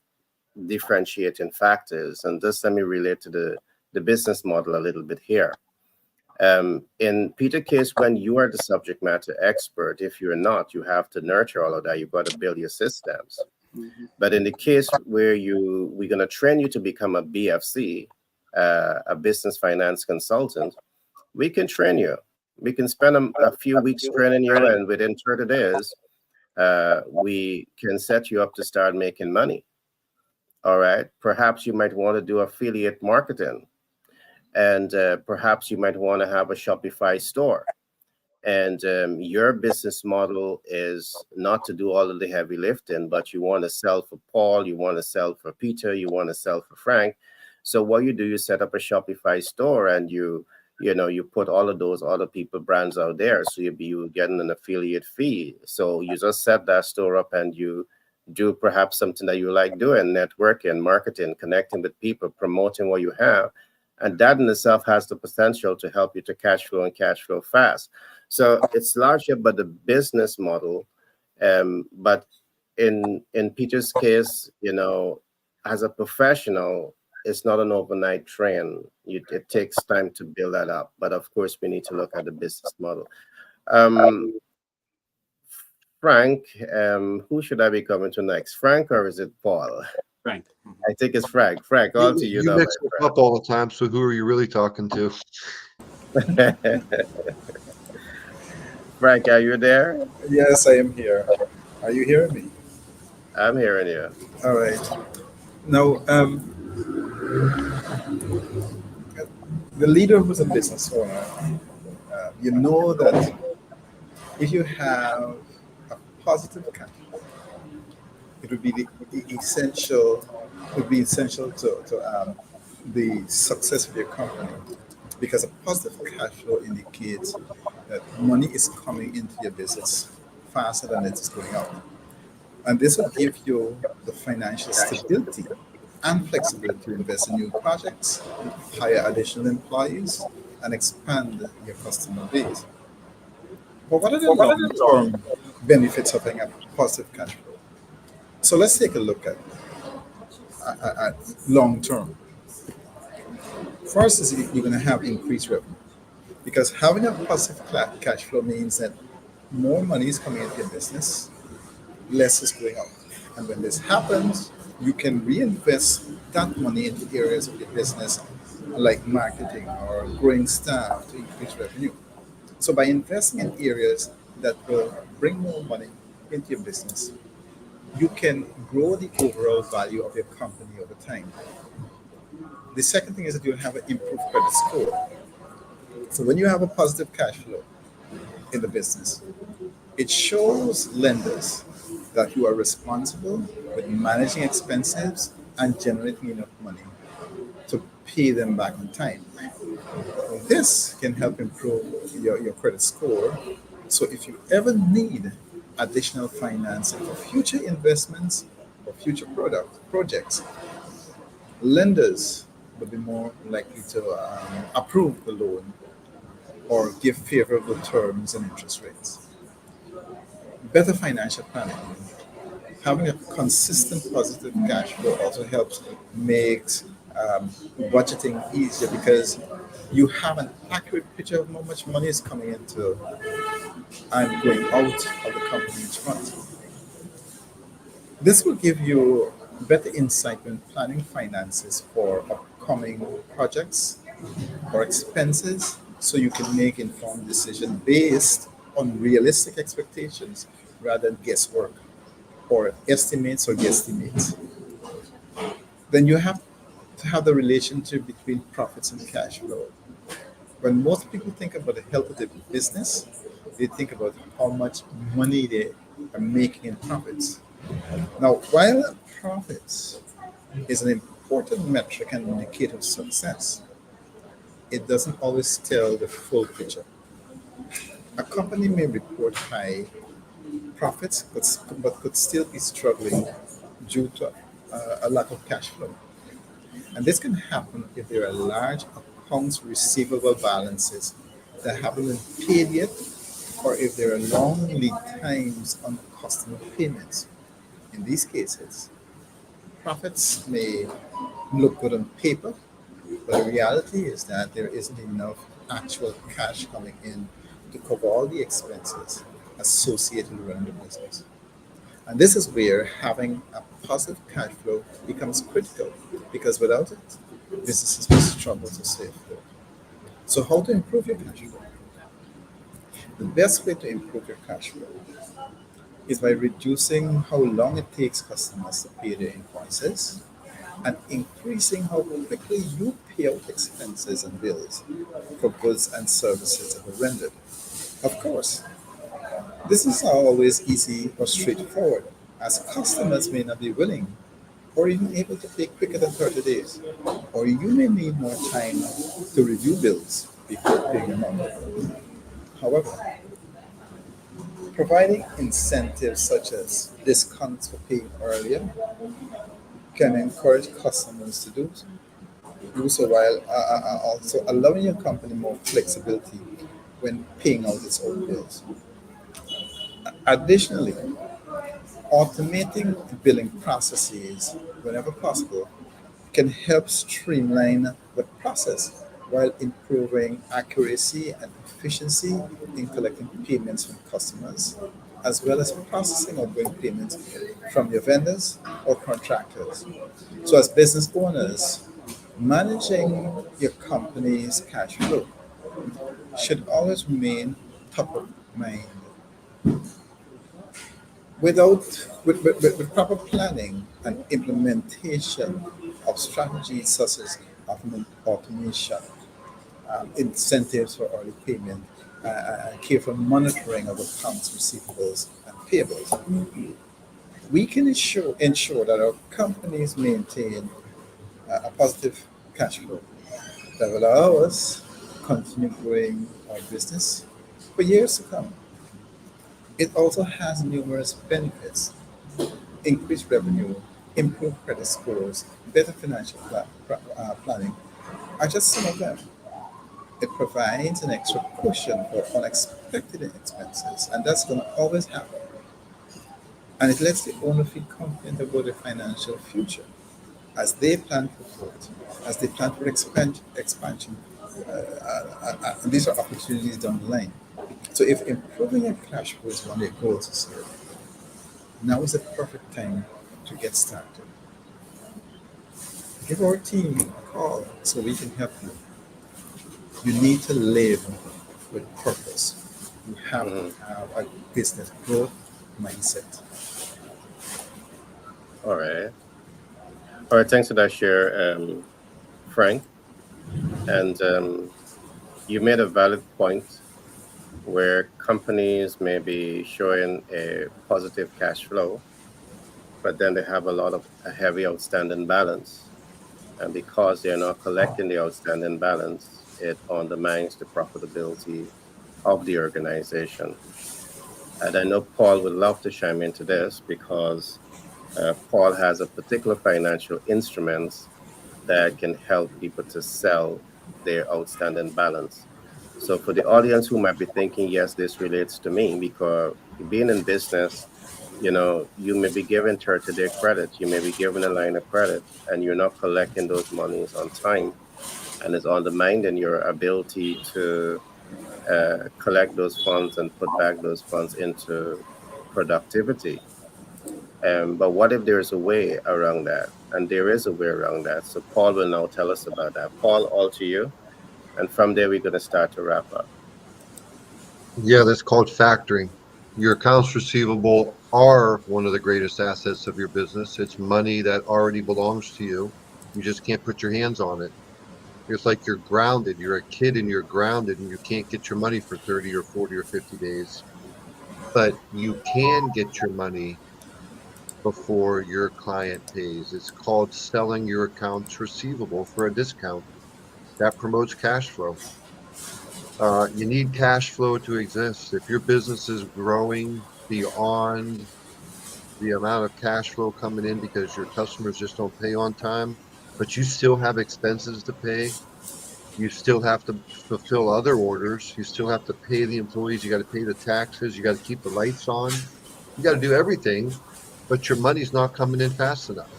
differentiating factors. And just let me relate to the business model a little bit here. In Peter's case, when you are the subject matter expert, if you're not, you have to nurture all of that. You've got to build your systems. Mm-hmm. But in the case where we're going to train you to become a BFC, a business finance consultant, we can train you. We can spend a few weeks training you, and within 30 days, we can set you up to start making money. All right. Perhaps you might want to do affiliate marketing. And perhaps you might want to have a Shopify store. And your business model is not to do all of the heavy lifting, but you want to sell for Paul, you want to sell for Peter, you want to sell for Frank. So what you do, you set up a Shopify store, and you put all of those other people brands out there. So you getting an affiliate fee. So you just set that store up, and you do perhaps something that you like doing, networking, marketing, connecting with people, promoting what you have. And that in itself has the potential to help you to cash flow, and cash flow fast. So it's largely about the business model. But in Peter's case, as a professional, it's not an overnight train. It takes time to build that up. But of course, we need to look at the business model. Frank, who should I be coming to next? Frank, or is it Paul? Frank. I think it's Frank. Frank, on to you. You mix it up all the time, so who are you really talking to? Frank, are you there? Yes, I am here. Are you hearing me? I'm hearing you. All right. Now, the leader who's a business owner, you know that if you have a positive cash flow, it would be essential to the success of your company, because a positive cash flow indicates that money is coming into your business faster than it is going out. And this will give you the financial stability and flexibility to invest in new projects, hire additional employees, and expand your customer base. But what are the long-term benefits of having a positive cash flow? So let's take a look at long term. First is you're going to have increased revenue, because having a positive cash flow means that more money is coming into your business, less is going out. And when this happens, you can reinvest that money into areas of your business like marketing or growing staff to increase revenue. So by investing in areas that will bring more money into your business, you can grow the overall value of your company over time. The second thing is that you'll have an improved credit score. So when you have a positive cash flow in the business, it shows lenders that you are responsible with managing expenses and generating enough money to pay them back on time. This can help improve your credit score. So if you ever need additional financing for future investments or future projects, lenders will be more likely to approve the loan or give favorable terms and interest rates. Better financial planning. Having a consistent positive cash flow also helps makes budgeting easier because you have an accurate picture of how much money is coming into and going out of the company each month. This will give you better insight when planning finances for upcoming projects or expenses so you can make informed decisions based on realistic expectations rather than guesswork or estimates or guesstimates. Then you have to have the relationship between profits and cash flow. When most people think about the health of the business, they think about how much money they are making in profits. Now, while profits is an important metric and indicator of success, it doesn't always tell the full picture. A company may report high profits, but could still be struggling due to a lack of cash flow. And this can happen if there are large accounts receivable balances that haven't been paid yet, or if there are long lead times on customer payments. In these cases, profits may look good on paper, but the reality is that there isn't enough actual cash coming in to cover all the expenses associated with running the business. And this is where having a positive cash flow becomes critical because without it, businesses will struggle to save flow. So, how to improve your cash flow? The best way to improve your cash flow is by reducing how long it takes customers to pay their invoices and increasing how quickly you pay out expenses and bills for goods and services that are rendered. Of course, this is not always easy or straightforward, as customers may not be willing or even able to pay quicker than 30 days, or you may need more time to review bills before paying them out. However, providing incentives such as discounts for paying earlier can encourage customers to do so while also allowing your company more flexibility when paying out its own bills. Additionally, automating billing processes whenever possible can help streamline the process while improving accuracy and efficiency in collecting payments from customers, as well as processing outgoing payments from your vendors or contractors. So, as business owners, managing your company's cash flow should always remain top of mind. With proper planning and implementation of strategies such as automation, incentives for early payment, and careful monitoring of accounts receivables and payables, we can ensure that our companies maintain a positive cash flow that will allow us to continue growing our business for years to come. It also has numerous benefits: increased revenue, improved credit scores, better financial planning are just some of them. It provides an extra cushion for unexpected expenses, and that's going to always happen. And it lets the owner feel confident about their financial future as they plan for growth, as they plan for expansion. And these are opportunities down the line. So if improving your cash flow is one of your goals this year, now is the perfect time to get started. Give our team a call so we can help you. You need to live with purpose. You have to Mhm. have a business growth mindset. All right. All right. Thanks for that share, Frank. And you made a valid point where companies may be showing a positive cash flow, but then they have a heavy outstanding balance. And because they're not collecting the outstanding balance, it undermines the profitability of the organization. And I know Paul would love to chime into this because Paul has a particular financial instruments that can help people to sell their outstanding balance. So for the audience who might be thinking, yes, this relates to me because being in business, you may be given 30-day credit, you may be given a line of credit, and you're not collecting those monies on time, and it's undermining your ability to collect those funds and put back those funds into productivity. But what if there's a way around that? And there is a way around that. So Paul will now tell us about that. Paul, all to you. And from there, we're going to start to wrap up. Yeah, that's called factoring. Your accounts receivable are one of the greatest assets of your business. It's money that already belongs to you. You just can't put your hands on it. It's like you're grounded. You're a kid and you're grounded and you can't get your money for 30 or 40 or 50 days. But you can get your money before your client pays. It's called selling your accounts receivable for a discount. That promotes cash flow. You need cash flow to exist. If your business is growing beyond the amount of cash flow coming in because your customers just don't pay on time, but you still have expenses to pay, you still have to fulfill other orders, you still have to pay the employees, you got to pay the taxes, you got to keep the lights on, you got to do everything, but your money's not coming in fast enough.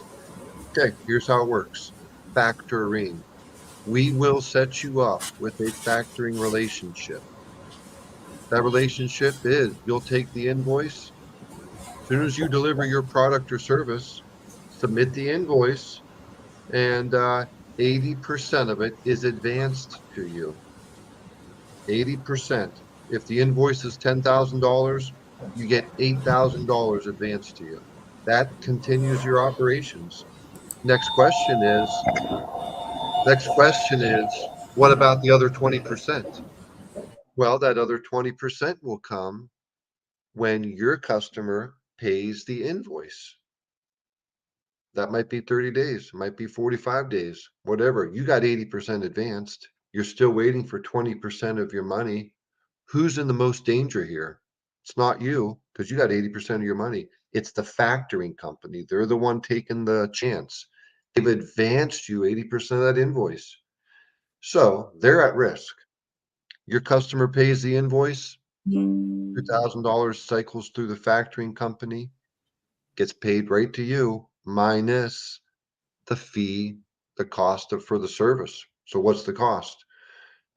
Okay, here's how it works. Factoring. We will set you up with a factoring relationship. That relationship is you'll take the invoice. As soon as you deliver your product or service, submit the invoice, and 80% of it is advanced to you. 80%. If the invoice is $10,000, you get $8,000 advanced to you. That continues your operations. Next question is, next question is, what about the other 20%? Well, that other 20% will come when your customer pays the invoice. That might be 30 days, might be 45 days, whatever. You got 80% advanced. You're still waiting for 20% of your money. Who's in the most danger here? It's not you because you got 80% of your money. It's the factoring company. They're the one taking the chance. They've advanced you 80% of that invoice. So they're at risk. Your customer pays the invoice, $2,000 cycles through the factoring company, gets paid right to you, minus the fee, the cost for the service. So what's the cost?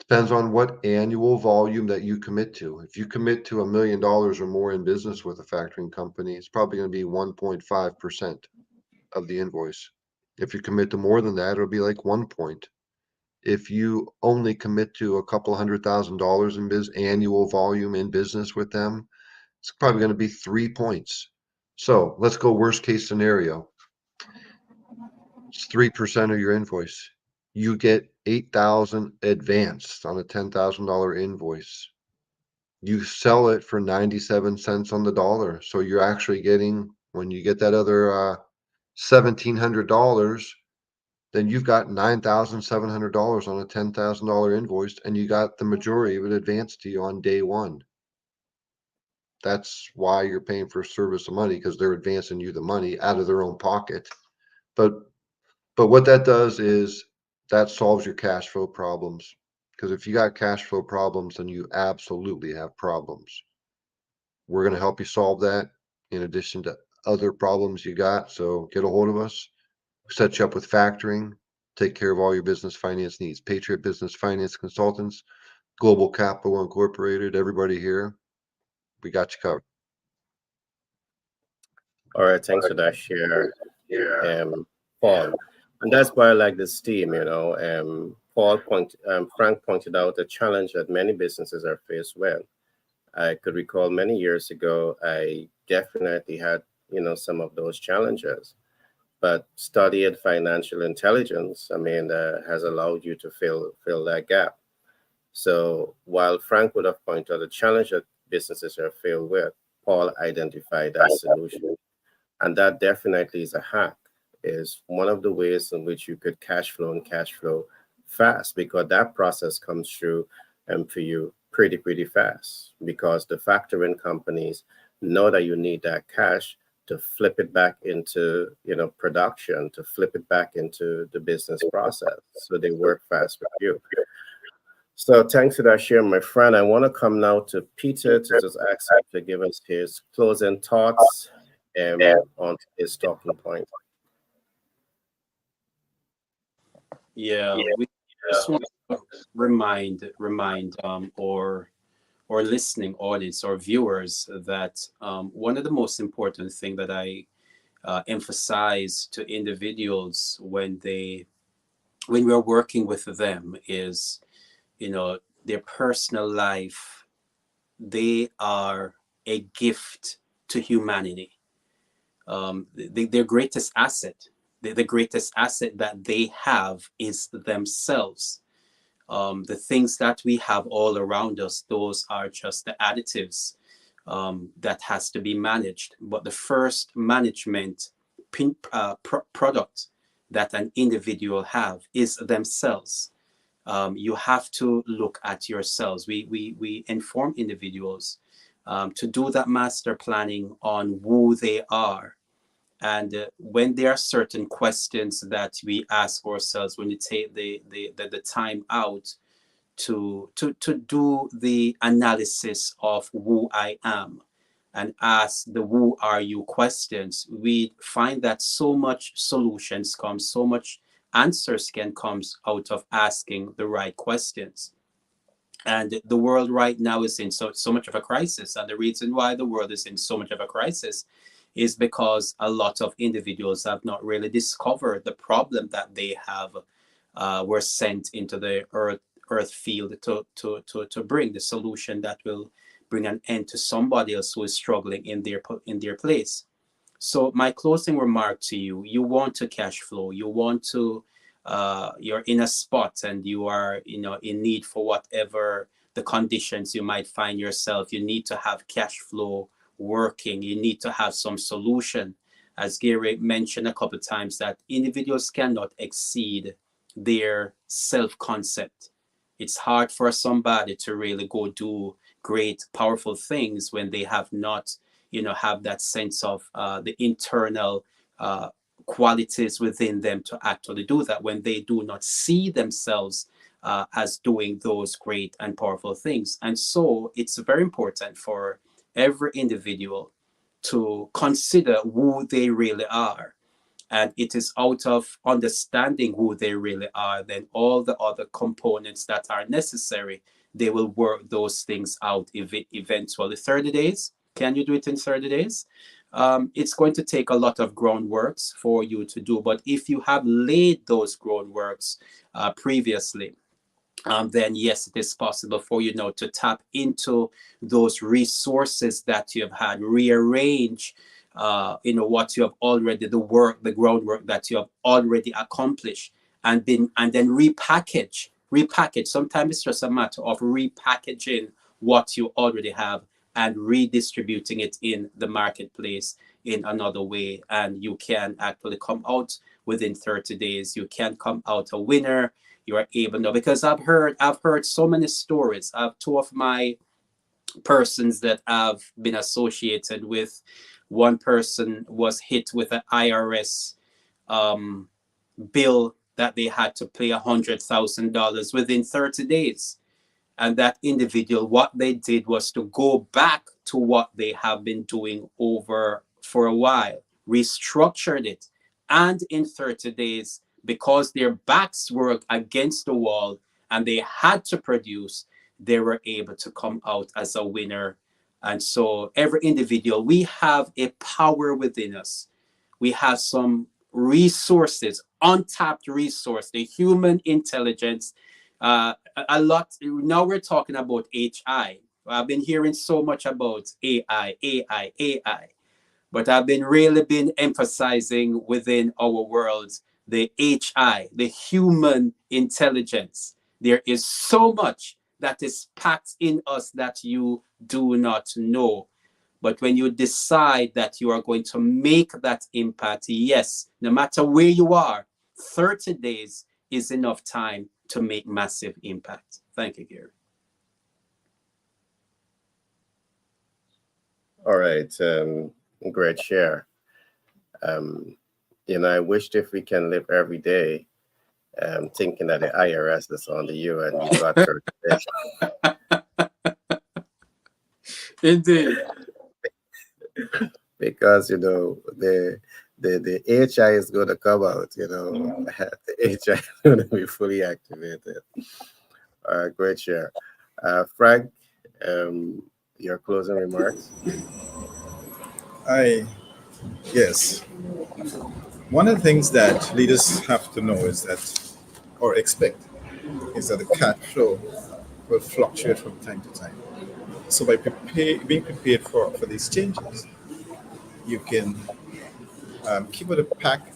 Depends on what annual volume that you commit to. If you commit to $1 million or more in business with a factoring company, it's probably going to be 1.5% of the invoice. If you commit to more than that, it'll be like 1 point. If you only commit to a couple $100,000 in annual volume in business with them, it's probably going to be 3 points. So let's go worst case scenario. It's 3% of your invoice. You get 8,000 advanced on a $10,000 invoice. You sell it for 97 cents on the dollar. So you're actually getting, when you get that other $1,700, then you've got $9,700 on a $10,000 invoice, and you got the majority of it advanced to you on day one. That's why you're paying for service of money, because they're advancing you the money out of their own pocket. But what that does is that solves your cash flow problems. Because if you got cash flow problems, then you absolutely have problems. We're going to help you solve that in addition to other problems you got. So get a hold of us. Set you up with factoring. Take care of all your business finance needs. Patriot Business Finance Consultants, Global Capital Incorporated, everybody here. We got you covered. All right. Thanks for that share, Paul. And that's why I like this team. Frank pointed out a challenge that many businesses are faced with. I could recall many years ago, I definitely had, some of those challenges. But studying financial intelligence, has allowed you to fill that gap. So while Frank would have pointed out the challenge that businesses are filled with, Paul identified that solution. And that definitely is a hack, is one of the ways in which you could cash flow fast, because that process comes through for you pretty fast, because the factoring companies know that you need that cash to flip it back into production, to flip it back into the business process, so they work fast with you. So thanks for that share, my friend. I want to come now to Peter to just ask him to give us his closing thoughts on his talking point. Yeah, we just want to remind or listening audience or viewers that one of the most important thing that I emphasize to individuals when we're working with them is, their personal life. They are a gift to humanity. Their greatest asset, the greatest asset that they have is themselves. The things that we have all around us, those are just the additives that has to be managed. But the first management product that an individual have is themselves. You have to look at yourselves. We inform individuals to do that master planning on who they are. And when there are certain questions that we ask ourselves, when you take the time out to do the analysis of who I am and ask the who are you questions, we find that so much solutions come, so much answers can come out of asking the right questions. And the world right now is in so much of a crisis. And the reason why the world is in so much of a crisis is because a lot of individuals have not really discovered the problem that they have were sent into the earth field to bring the solution that will bring an end to somebody else who is struggling in their place. So my closing remark to you: you want to cash flow, you want to you're in a spot and you are in need for whatever the conditions you might find yourself. You need to have cash flow working, you need to have some solution. As Gary mentioned a couple of times, that individuals cannot exceed their self-concept. It's hard for somebody to really go do great powerful things when they have not have that sense of the internal qualities within them to actually do that, when they do not see themselves as doing those great and powerful things. And so it's very important for every individual to consider who they really are. And it is out of understanding who they really are, then all the other components that are necessary, they will work those things out eventually. 30 days, can you do it in 30 days? It's going to take a lot of groundworks for you to do. But if you have laid those groundworks previously, then yes, it is possible for you now to tap into those resources that you have had, rearrange, what you have already, the groundwork that you have already accomplished, and then repackage. Sometimes it's just a matter of repackaging what you already have and redistributing it in the marketplace in another way, and you can actually come out within 30 days. You can come out a winner. You are able to, because I've heard so many stories. I have two of my persons that I've been associated with. One person was hit with an IRS bill that they had to pay $100,000 within 30 days. And that individual, what they did was to go back to what they have been doing over for a while, restructured it. And in 30 days, because their backs were against the wall and they had to produce, they were able to come out as a winner. And so every individual, we have a power within us. We have some resources, untapped resource, the human intelligence. A lot now we're talking about HI, I've been hearing so much about AI, AI, AI, but I've been emphasizing within our worlds the HI, the human intelligence. There is so much that is packed in us that you do not know. But when you decide that you are going to make that impact, yes, no matter where you are, 30 days is enough time to make massive impact. Thank you, Gary. All right. Great share. Um, I wished if we can live every day thinking that the IRS is on the you and you got 30 days. Indeed. Because the HI is going to come out. The HI is going to be fully activated. Great share. Frank, your closing remarks. Yes. One of the things that leaders have to know is that, or expect, is that the cash flow will fluctuate from time to time. So by being prepared for these changes, you can keep up the pack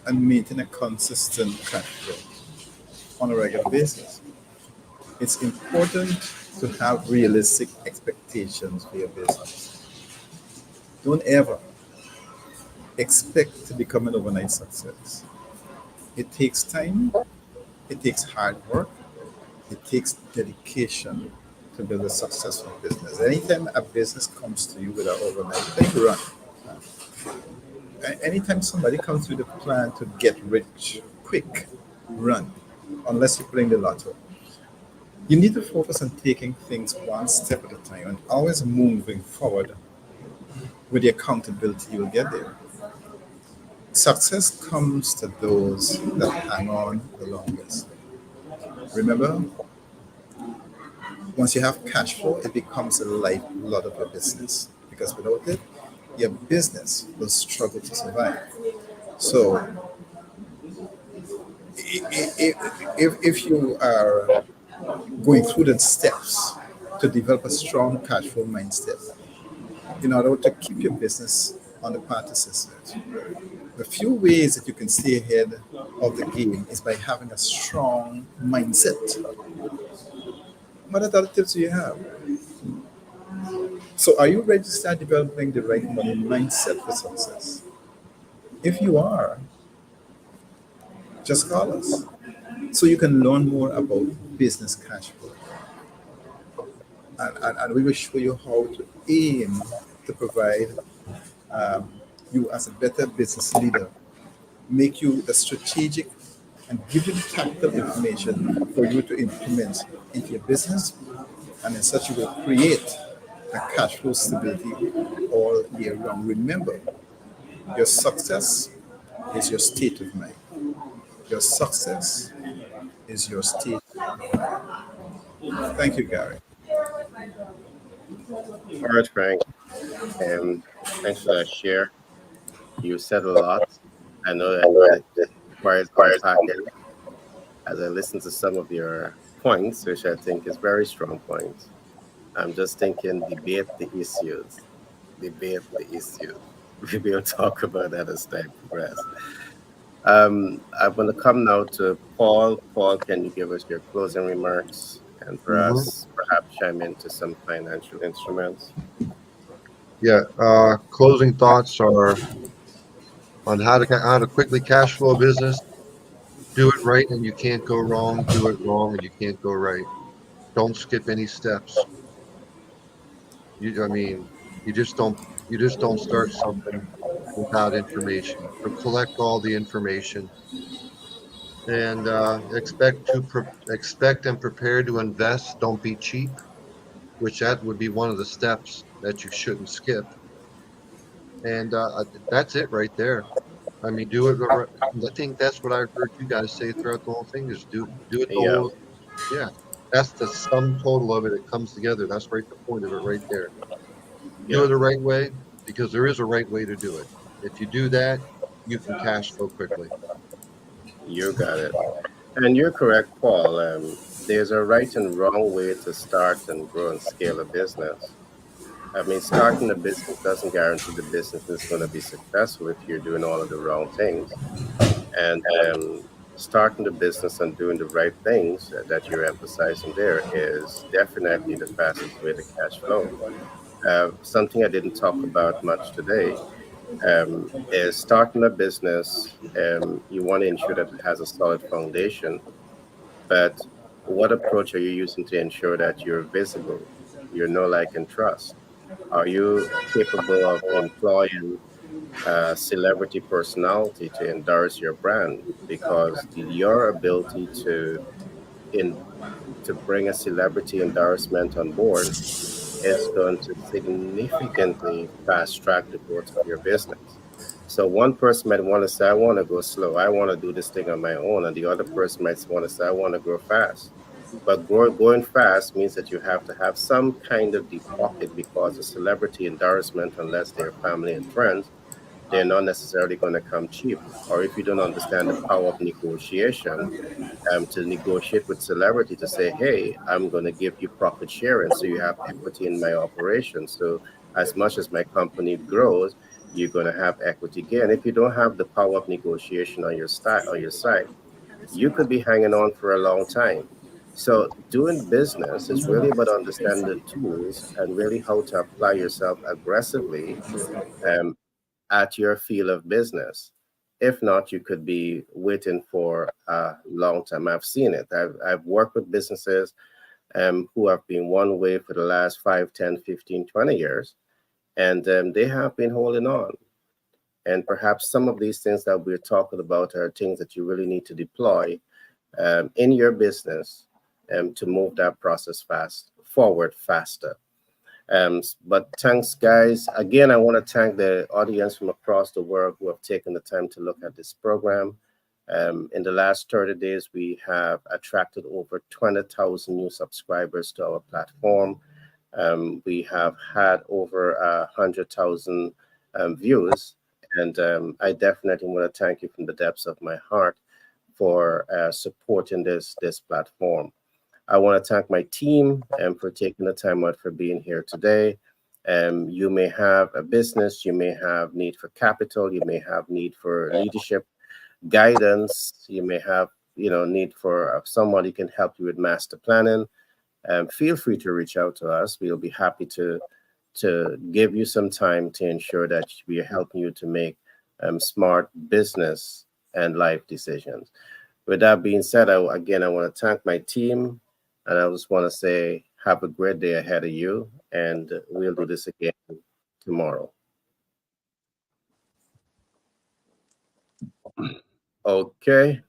and maintain a consistent cash flow on a regular basis. It's important to have realistic expectations for your business. Don't ever expect to become an overnight success. It takes time, it takes hard work, it takes dedication to build a successful business. Anytime a business comes to you with an overnight thing, run. Anytime somebody comes with a plan to get rich quick, run. Unless you're playing the lotto. You need to focus on taking things one step at a time and always moving forward with the accountability you'll get there. Success comes to those that hang on the longest. Remember, once you have cash flow, it becomes a lifeblood of your business because without it, your business will struggle to survive. So, if you are going through the steps to develop a strong cash flow mindset in order to keep your business on the path to success, the few ways that you can stay ahead of the game is by having a strong mindset. What other tips do you have? So, are you ready to start developing the right money mindset for success? If you are, just call us so you can learn more about business cash flow. And we will show you how to aim to provide you as a better business leader, make you the strategic and give you the tactical information for you to implement into your business, and in such a way create a cash flow stability all year round. Remember, your success is your state of mind. Your success is your state. Thank you, Gary. All right, Frank. Thanks for that share. You said a lot. I know that it requires unpacking as I listen to some of your points, which I think is very strong points. I'm just thinking debate the issues. Debate the issues. We will talk about that as time progresses. I'm going to come now to Paul. Paul, can you give us your closing remarks and perhaps chime into some financial instruments? Yeah. Closing thoughts are on how to quickly cash flow a business. Do it right and you can't go wrong. Do it wrong and you can't go right. Don't skip any steps. I mean, you just don't start something without information. So collect all the information and expect and prepare to invest. Don't be cheap, which that would be one of the steps that you shouldn't skip. And that's it right there. I mean, do it. I think that's what I've heard you guys say throughout the whole thing is do it the Yeah, whole. Yeah, that's the sum total of it. It comes together. That's right. The point of it right there. Do yeah, it the right way because there is a right way to do it. If you do that, you can cash flow quickly. you got it. And you're correct, Paul. There's a right and wrong way to start and grow and scale a business. I mean, starting a business doesn't guarantee the business is going to be successful if you're doing all of the wrong things. And starting the business and doing the right things that you're emphasizing there is definitely the fastest way to cash flow. Something I didn't talk about much today is starting a business. You want to ensure that it has a solid foundation, but what approach are you using to ensure that you're visible, you're know, like, and trust? Are you capable of employing a celebrity personality to endorse your brand? Because your ability in to bring a celebrity endorsement on board is going to significantly fast track the growth of your business. So one person might want to say, I want to go slow. I want to do this thing on my own. And the other person might want to say, I want to grow fast. But going fast means that you have to have some kind of deep pocket because a celebrity endorsement, unless they're family and friends, they're not necessarily going to come cheap. Or if you don't understand the power of negotiation, to negotiate with celebrity to say, hey, I'm going to give you profit sharing, so you have equity in my operation. So as much as my company grows, you're going to have equity gain. If you don't have the power of negotiation on your side, you could be hanging on for a long time. So doing business is really about understanding the tools and really how to apply yourself aggressively um, at your field of business. If not, you could be waiting for a long time. I've seen it. I've worked with businesses who have been one way for the last 5, 10, 15, 20 years, and they have been holding on. And perhaps some of these things that we're talking about are things that you really need to deploy in your business to move that process forward faster. But thanks, guys. Again, I want to thank the audience from across the world who have taken the time to look at this program. In the last 30 days, we have attracted over 20,000 new subscribers to our platform. We have had over 100,000 views. And I definitely want to thank you from the depths of my heart for supporting this platform. I want to thank my team for taking the time out for being here today. You may have a business, you may have need for capital, you may have need for leadership guidance, you may have need for someone who can help you with master planning. Feel free to reach out to us. We'll be happy to give you some time to ensure that we are helping you to make smart business and life decisions. With that being said, again, I want to thank my team, and I just want to say, have a great day ahead of you, and we'll do this again tomorrow. Okay.